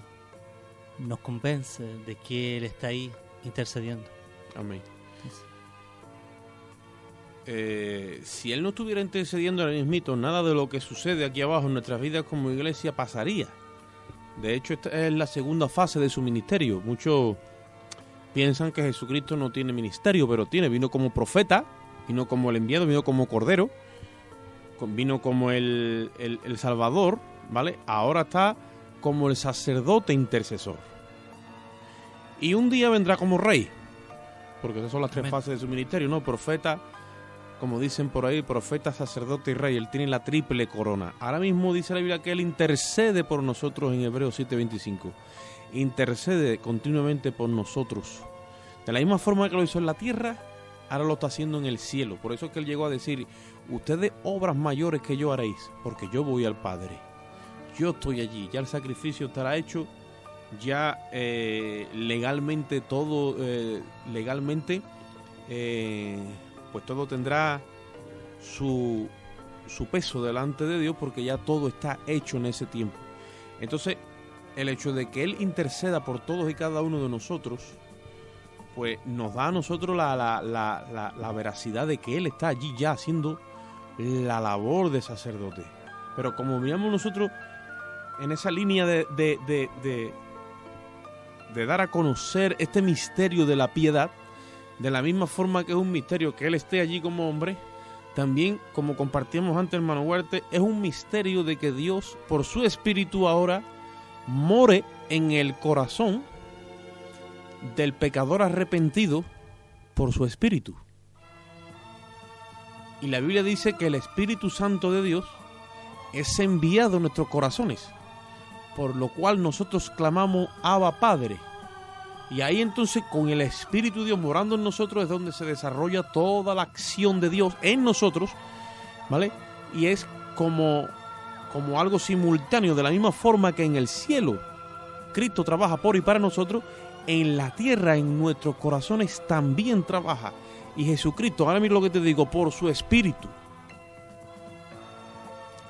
nos convence de que Él está ahí intercediendo. Amén. Si Él no estuviera intercediendo ahora mismito, nada de lo que sucede aquí abajo en nuestras vidas como iglesia pasaría. De hecho, esta es la segunda fase de su ministerio. Muchos piensan que Jesucristo no tiene ministerio, pero tiene. Vino como profeta, vino como el enviado, vino como cordero, vino como el Salvador, ¿vale? Ahora está como el sacerdote intercesor. Y un día vendrá como rey, porque esas son las tres fases de su ministerio, ¿no? Profeta, como dicen por ahí, profeta, sacerdote y rey. Él tiene la triple corona. Ahora mismo dice la Biblia que Él intercede por nosotros en Hebreos 7:25. Intercede continuamente por nosotros. De la misma forma que lo hizo en la tierra, ahora lo está haciendo en el cielo. Por eso es que Él llegó a decir, ustedes obras mayores que yo haréis, porque yo voy al Padre. Yo estoy allí, ya el sacrificio estará hecho, ya legalmente todo, pues todo tendrá su peso delante de Dios, porque ya todo está hecho en ese tiempo. Entonces, el hecho de que Él interceda por todos y cada uno de nosotros, pues nos da a nosotros la veracidad de que Él está allí ya haciendo la labor de sacerdote. Pero como miramos nosotros en esa línea de dar a conocer este misterio de la piedad, de la misma forma que es un misterio que Él esté allí como hombre, también, como compartíamos antes, hermano Huarte, es un misterio de que Dios, por su Espíritu ahora, more en el corazón del pecador arrepentido por su Espíritu. Y la Biblia dice que el Espíritu Santo de Dios es enviado a nuestros corazones, por lo cual nosotros clamamos Abba Padre. Y ahí entonces, con el Espíritu de Dios morando en nosotros, es donde se desarrolla toda la acción de Dios en nosotros, ¿vale? Y es como algo simultáneo, de la misma forma que en el cielo Cristo trabaja por y para nosotros, en la tierra, en nuestros corazones también trabaja. Y Jesucristo, ahora mismo lo que te digo, por su Espíritu,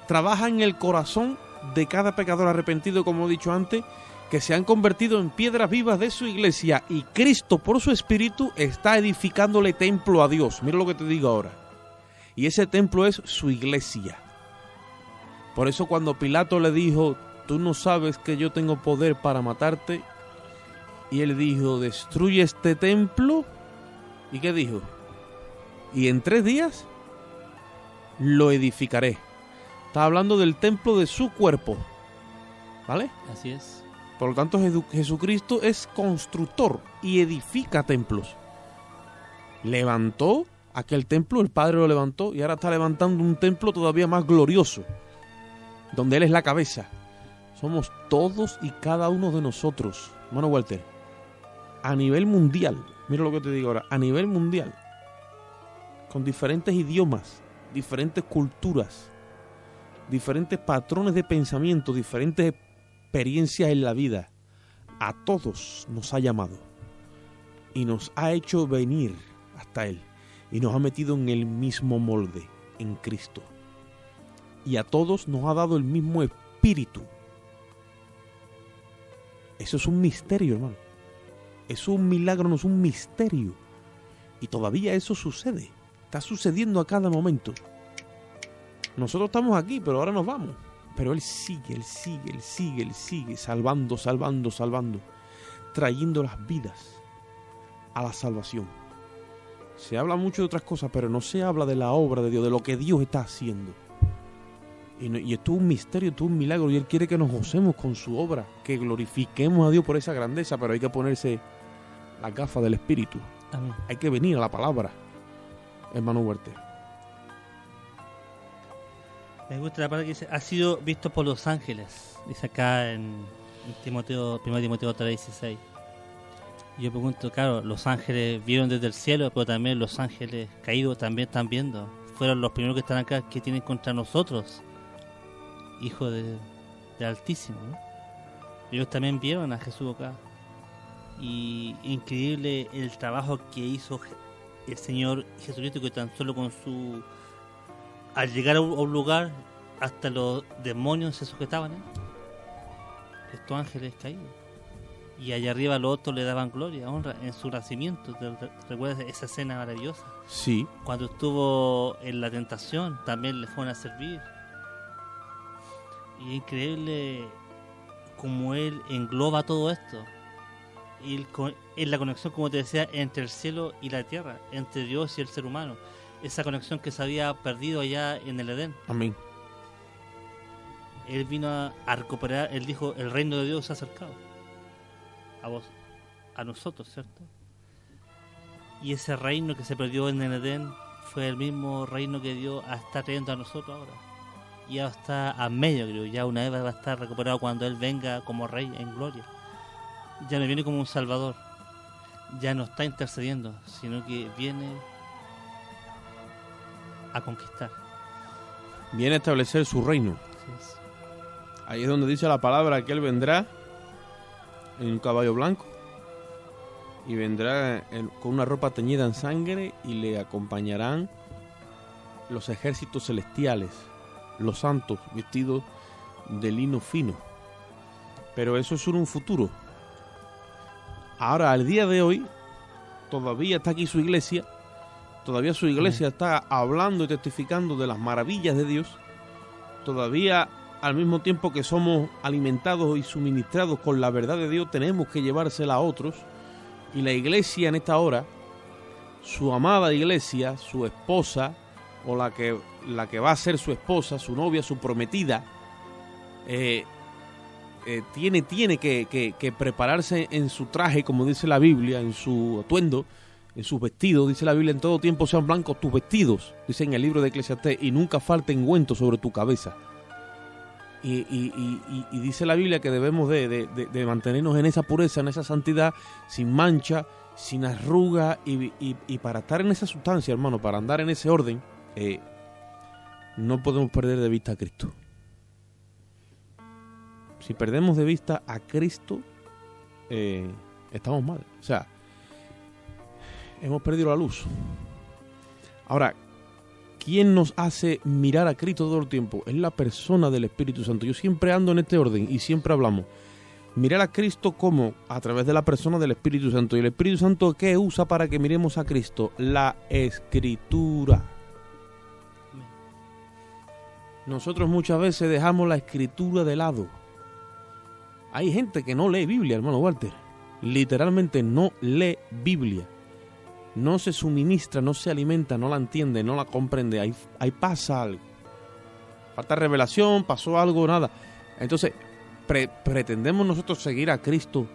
trabaja en el corazón de cada pecador arrepentido, como he dicho antes, que se han convertido en piedras vivas de su iglesia, y Cristo por su Espíritu está edificándole templo a Dios. Mira lo que te digo ahora. Y ese templo es su iglesia. Por eso cuando Pilato le dijo, tú no sabes que yo tengo poder para matarte, Y él dijo, destruye este templo. ¿Y qué dijo? Y en 3 días lo edificaré. Está hablando del templo de su cuerpo. ¿Vale? Así es. Por lo tanto, Jesucristo es constructor y edifica templos. Levantó aquel templo, el Padre lo levantó, y ahora está levantando un templo todavía más glorioso, donde Él es la cabeza. Somos todos y cada uno de nosotros, hermano Walter, a nivel mundial. Mira lo que te digo ahora, a nivel mundial, con diferentes idiomas, diferentes culturas, diferentes patrones de pensamiento, diferentes experiencias en la vida. A todos nos ha llamado y nos ha hecho venir hasta Él y nos ha metido en el mismo molde, en Cristo. Y a todos nos ha dado el mismo espíritu. Eso es un misterio, hermano. Es un milagro, no es un misterio. Y todavía eso sucede. Está sucediendo a cada momento. Nosotros estamos aquí, pero ahora nos vamos. Pero Él sigue, Él sigue, Él sigue, Él sigue, salvando, salvando, salvando, trayendo las vidas a la salvación. Se habla mucho de otras cosas, pero no se habla de la obra de Dios, de lo que Dios está haciendo. Y esto es un misterio, esto es un milagro, y Él quiere que nos gocemos con su obra, que glorifiquemos a Dios por esa grandeza, pero hay que ponerse las gafas del Espíritu. Amén. Hay que venir a la palabra, hermano Huerta. Me gusta la parte que dice, ha sido visto por los ángeles. Dice acá en Timoteo, 1 Timoteo 3:16. Y yo pregunto, claro, los ángeles vieron desde el cielo, pero también los ángeles caídos también están viendo. Fueron los primeros que están acá, que tienen contra nosotros, hijos de Altísimo, ¿no? Ellos también vieron a Jesús acá. Y increíble el trabajo que hizo el Señor Jesucristo, que tan solo con su... Al llegar a un lugar, hasta los demonios se sujetaban, estos ángeles caídos. Y allá arriba los otros le daban gloria, honra en su nacimiento. ¿Recuerdas esa escena maravillosa? Sí. Cuando estuvo en la tentación, también le fueron a servir. Y es increíble cómo Él engloba todo esto. Y en la conexión, como te decía, entre el cielo y la tierra, entre Dios y el ser humano. Esa conexión que se había perdido allá en el Edén. Amén. Él vino a recuperar, Él dijo, el reino de Dios se ha acercado a vos, a nosotros, ¿cierto? Y ese reino que se perdió en el Edén fue el mismo reino que Dios está trayendo a nosotros ahora. Y ya está a medio, creo, ya una vez va a estar recuperado cuando Él venga como rey en gloria. Ya no viene como un salvador, ya no está intercediendo, sino que viene a conquistar. Viene a establecer su reino. Ahí es donde dice la palabra que Él vendrá en un caballo blanco y vendrá con una ropa teñida en sangre, y le acompañarán los ejércitos celestiales, los santos vestidos de lino fino. Pero eso es un futuro. Ahora, al día de hoy, todavía está aquí su iglesia. Todavía su iglesia está hablando y testificando de las maravillas de Dios. Todavía, al mismo tiempo que somos alimentados y suministrados con la verdad de Dios, tenemos que llevársela a otros. Y la iglesia en esta hora, su amada iglesia, su esposa, o la que va a ser su esposa, su novia, su prometida, tiene que prepararse en su traje, como dice la Biblia, en su atuendo, en sus vestidos. Dice la Biblia, en todo tiempo sean blancos tus vestidos, dice en el libro de Eclesiastés, y nunca falte ungüento sobre tu cabeza. Y dice la Biblia que debemos de mantenernos en esa pureza, en esa santidad, sin mancha, sin arruga, y para estar en esa sustancia, hermano, para andar en ese orden, no podemos perder de vista a Cristo. Si perdemos de vista a Cristo, estamos mal. O sea, hemos perdido la luz. Ahora, ¿quién nos hace mirar a Cristo todo el tiempo? Es la persona del Espíritu Santo. Yo siempre ando en este orden y siempre hablamos. Mirar a Cristo como a través de la persona del Espíritu Santo. ¿Y el Espíritu Santo qué usa para que miremos a Cristo? La Escritura. Nosotros muchas veces dejamos la Escritura de lado. Hay gente que no lee Biblia, hermano Walter. literalmente no lee Biblia, no se suministra, no se alimenta, no la entiende, no la comprende, ahí pasa algo. Falta revelación, pasó algo, nada. Entonces, ¿pretendemos nosotros seguir a Cristo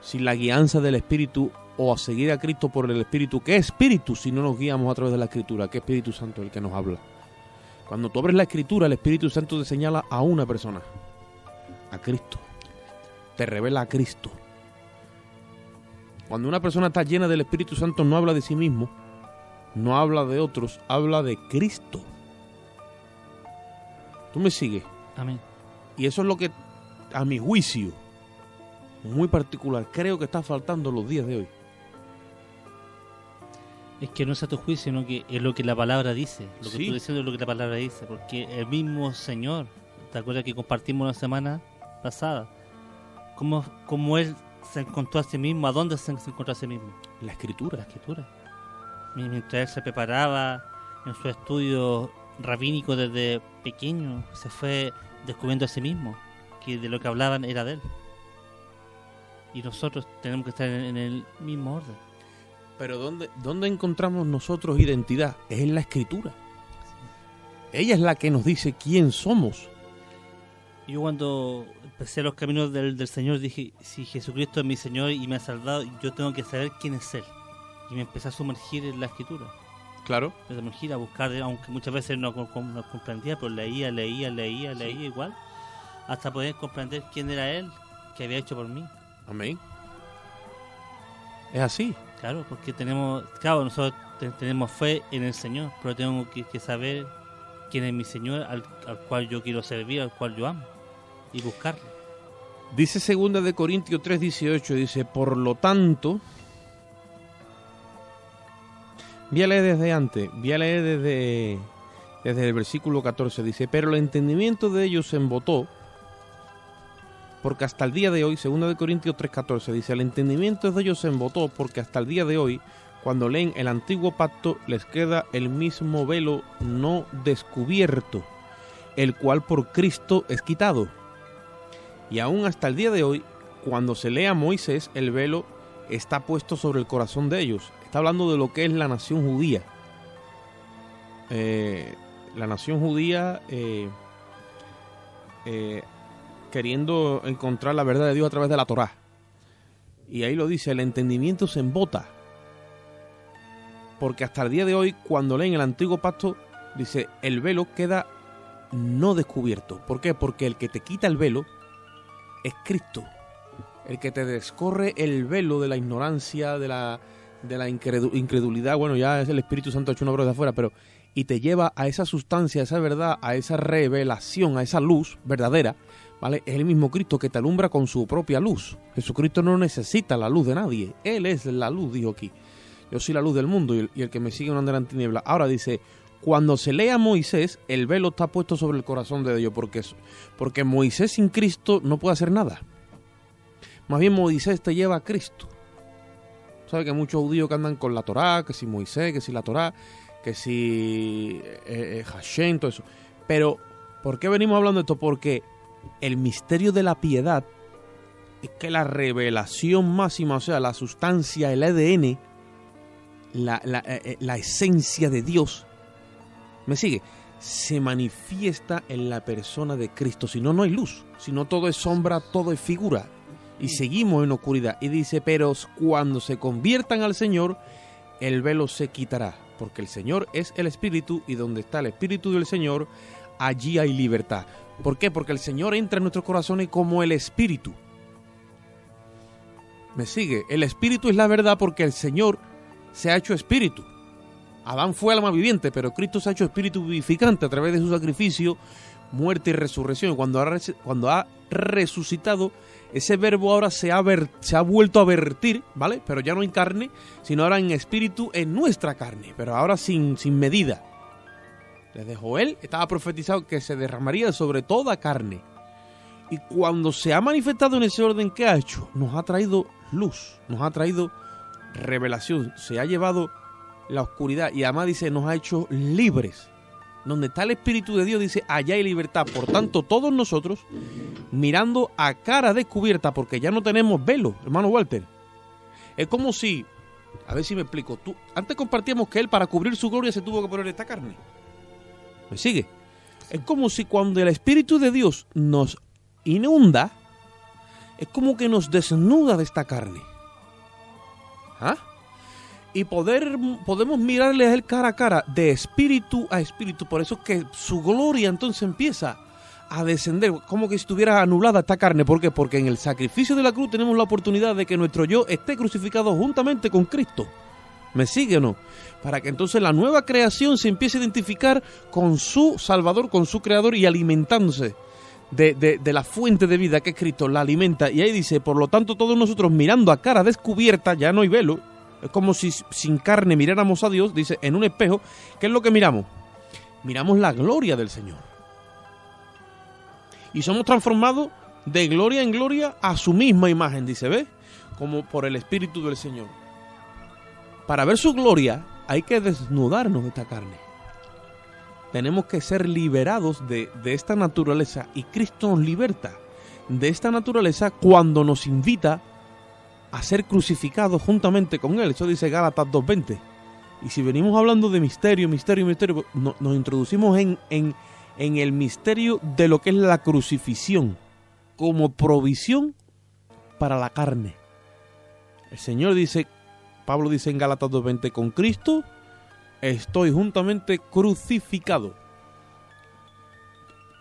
sin la guianza del Espíritu, o a seguir a Cristo por el Espíritu? ¿Qué Espíritu si no nos guiamos a través de la Escritura? ¿Qué Espíritu Santo es el que nos habla? Cuando tú abres la Escritura, el Espíritu Santo te señala a una persona, a Cristo. Te revela a Cristo. Cuando una persona está llena del Espíritu Santo, no habla de sí mismo, no habla de otros, habla de Cristo. ¿Tú me sigues? Amén. Y eso es lo que, a mi juicio, muy particular, creo que está faltando los días de hoy. Es que no es a tu juicio, sino que es lo que la palabra dice. Lo que Sí. tú diciendo es lo que la palabra dice. Porque el mismo Señor, ¿te acuerdas que compartimos la semana pasada? ¿Cómo Él se encontró a sí mismo? ¿A dónde se encontró a sí mismo? La Escritura. La Escritura. Mientras Él se preparaba en su estudio rabínico desde pequeño, se fue descubriendo a sí mismo, que de lo que hablaban era de Él. Y nosotros tenemos que estar en el mismo orden. Pero ¿dónde encontramos nosotros identidad? Es en la Escritura. Ella es la que nos dice quién somos. Yo cuando empecé los caminos del Señor dije, si Jesucristo es mi Señor y me ha salvado, yo tengo que saber quién es Él. Y me empecé a sumergir en la Escritura. Claro. Me sumergir a buscar, aunque muchas veces no comprendía, pero leía igual, hasta poder comprender quién era Él, que había hecho por mí. Amén. Es así. Claro, porque nosotros tenemos fe en el Señor, pero tengo que saber quién es mi Señor, al cual yo quiero servir, al cual yo amo, y buscarlo. Dice 2 de Corintios 3:18, dice, por lo tanto, voy a leer desde antes, desde el versículo 14, dice, pero el entendimiento de ellos se embotó, porque hasta el día de hoy, 2 de Corintios 3:14, dice, el entendimiento de ellos se embotó, porque hasta el día de hoy, cuando leen el antiguo pacto, les queda el mismo velo no descubierto, el cual por Cristo es quitado. Y aún hasta el día de hoy, cuando se lee a Moisés, el velo está puesto sobre el corazón de ellos. Está hablando de lo que es la nación judía. La nación judía queriendo encontrar la verdad de Dios a través de la Torá. Y ahí lo dice, el entendimiento se embota. Porque hasta el día de hoy, cuando leen el antiguo pacto, dice, el velo queda no descubierto. ¿Por qué? Porque el que te quita el velo es Cristo. El que te descorre el velo de la ignorancia, de la incredulidad, bueno, ya es el Espíritu Santo hecho una obra de afuera, pero y te lleva a esa sustancia, a esa verdad, a esa revelación, a esa luz verdadera, ¿vale? Es el mismo Cristo que te alumbra con su propia luz. Jesucristo no necesita la luz de nadie. Él es la luz, dijo aquí. Yo soy la luz del mundo y el que me sigue no andará en tinieblas. Ahora dice, cuando se lee a Moisés, el velo está puesto sobre el corazón de Dios, porque Moisés sin Cristo no puede hacer nada. Más bien Moisés te lleva a Cristo. ¿Sabes que hay muchos judíos que andan con la Torá, que si Moisés, que si la Torá, que si Hashem, todo eso? Pero, ¿por qué venimos hablando de esto? Porque el misterio de la piedad es que la revelación máxima, o sea, la sustancia, el ADN, la esencia de Dios, ¿me sigue? Se manifiesta en la persona de Cristo. Si no, no hay luz. Si no, todo es sombra, todo es figura. Y seguimos en oscuridad. Y dice, pero cuando se conviertan al Señor, el velo se quitará. Porque el Señor es el Espíritu, y donde está el Espíritu del Señor, allí hay libertad. ¿Por qué? Porque el Señor entra en nuestros corazones como el Espíritu. ¿Me sigue? El Espíritu es la verdad porque el Señor se ha hecho Espíritu. Adán fue alma viviente, pero Cristo se ha hecho Espíritu vivificante a través de su sacrificio, muerte y resurrección. Cuando ha resucitado, ese verbo ahora se ha vuelto a vertir, ¿vale? Pero ya no en carne, sino ahora en espíritu en nuestra carne, pero ahora sin medida. Desde Joel estaba profetizado que se derramaría sobre toda carne. Y cuando se ha manifestado en ese orden que ha hecho, nos ha traído luz, nos ha traído revelación, se ha llevado la oscuridad y además dice, nos ha hecho libres. Donde está el Espíritu de Dios, dice, allá hay libertad. Por tanto, todos nosotros, mirando a cara descubierta, porque ya no tenemos velo, hermano Walter. Es como si, a ver si me explico, antes compartíamos que Él para cubrir su gloria se tuvo que poner esta carne. ¿Me sigue? Es como si cuando el Espíritu de Dios nos inunda, es como que nos desnuda de esta carne. ¿Ah? Y podemos mirarle a Él cara a cara, de espíritu a espíritu. Por eso es que su gloria entonces empieza a descender, como que estuviera anulada esta carne. ¿Por qué? Porque en el sacrificio de la cruz tenemos la oportunidad de que nuestro yo esté crucificado juntamente con Cristo. ¿Me sigue o no? Para que entonces la nueva creación se empiece a identificar con su Salvador, con su Creador, y alimentándose de la fuente de vida que es Cristo, la alimenta. Y ahí dice, por lo tanto, todos nosotros mirando a cara descubierta, ya no hay velo, es como si sin carne miráramos a Dios, dice, en un espejo. ¿Qué es lo que miramos? Miramos la gloria del Señor. Y somos transformados de gloria en gloria a su misma imagen, dice, ¿ves? Como por el Espíritu del Señor. Para ver su gloria hay que desnudarnos de esta carne. Tenemos que ser liberados de esta naturaleza, y Cristo nos liberta de esta naturaleza cuando nos invita a ser crucificados juntamente con Él. Eso dice Gálatas 2:20. Y si venimos hablando de misterio, nos introducimos en el misterio de lo que es la crucifixión como provisión para la carne. El Señor dice, Pablo dice en Gálatas 2:20, con Cristo estoy juntamente crucificado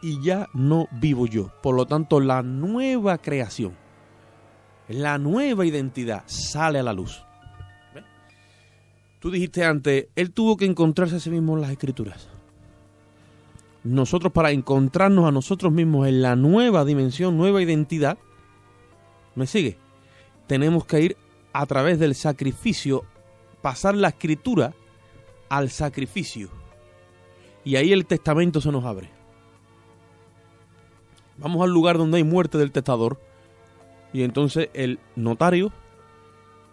y ya no vivo yo. Por lo tanto, la nueva creación, la nueva identidad sale a la luz. ¿Ves? Tú dijiste antes, Él tuvo que encontrarse a sí mismo en las Escrituras. Nosotros, para encontrarnos a nosotros mismos en la nueva dimensión, nueva identidad, ¿me sigue? Tenemos que ir a través del sacrificio, pasar la Escritura al sacrificio. Y ahí el testamento se nos abre. Vamos al lugar donde hay muerte del testador. Y entonces el notario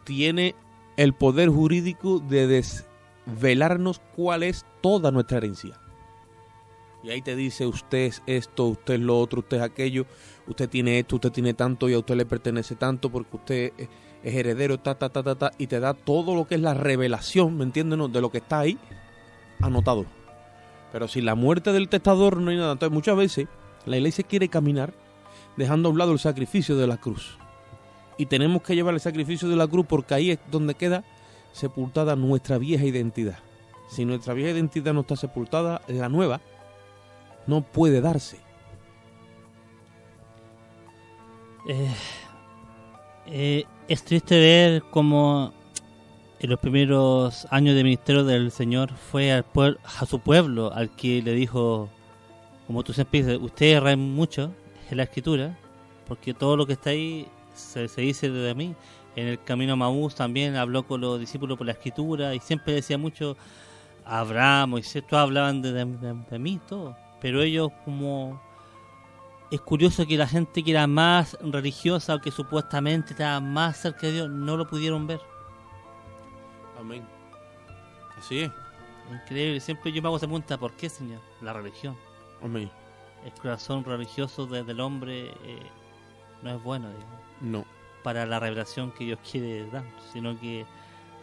tiene el poder jurídico de desvelarnos cuál es toda nuestra herencia. Y ahí te dice, usted es esto, usted es lo otro, usted es aquello, usted tiene esto, usted tiene tanto y a usted le pertenece tanto porque usted es heredero, y te da todo lo que es la revelación, ¿me entiendes? No? De lo que está ahí anotado. Pero sin la muerte del testador no hay nada. Entonces muchas veces la iglesia quiere caminar dejando a un lado el sacrificio de la cruz. Y tenemos que llevar el sacrificio de la cruz porque ahí es donde queda sepultada nuestra vieja identidad. Si nuestra vieja identidad no está sepultada, la nueva no puede darse. Es triste ver cómo en los primeros años de ministerio del Señor fue a su pueblo al que le dijo, como tú siempre dices, ustedes erran mucho en la Escritura, porque todo lo que está ahí se dice de mí. En el camino a Maús también habló con los discípulos por la Escritura y siempre decía mucho, Abraham, Moisés, todos hablaban de mí, todo. Pero ellos, como es curioso que la gente que era más religiosa o que supuestamente estaba más cerca de Dios no lo pudieron ver. Amén. Así es. Increíble. Siempre yo me hago esa pregunta, ¿por qué, Señor? La religión. Amén. El corazón religioso del hombre no es bueno, digamos, no, para la revelación que Dios quiere dar, sino que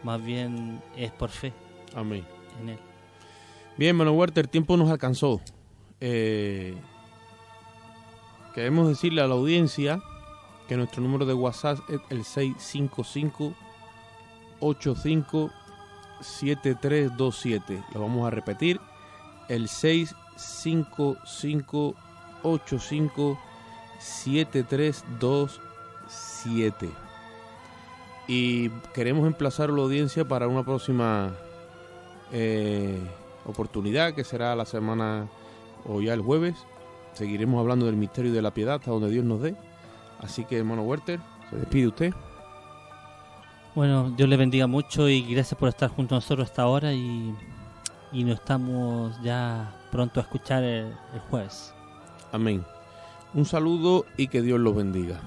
más bien es por fe. Amén. En Él. Bien, hermano Huerta, el tiempo nos alcanzó. Queremos decirle a la audiencia que nuestro número de WhatsApp es el 655-85-7327. Lo vamos a repetir, el 655-85-7327. Y queremos emplazar a la audiencia para una próxima oportunidad, que será la semana o ya el jueves. Seguiremos hablando del misterio de la piedad hasta donde Dios nos dé. Así que, hermano Werther, se despide usted. Bueno, Dios le bendiga mucho y gracias por estar junto a nosotros hasta ahora, y nos estamos ya pronto a escuchar el jueves. Amén. Un saludo y que Dios los bendiga.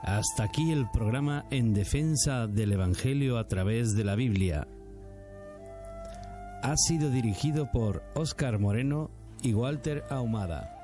Hasta aquí el programa En Defensa del Evangelio a través de la Biblia. Ha sido dirigido por Óscar Moreno y Walter Ahumada.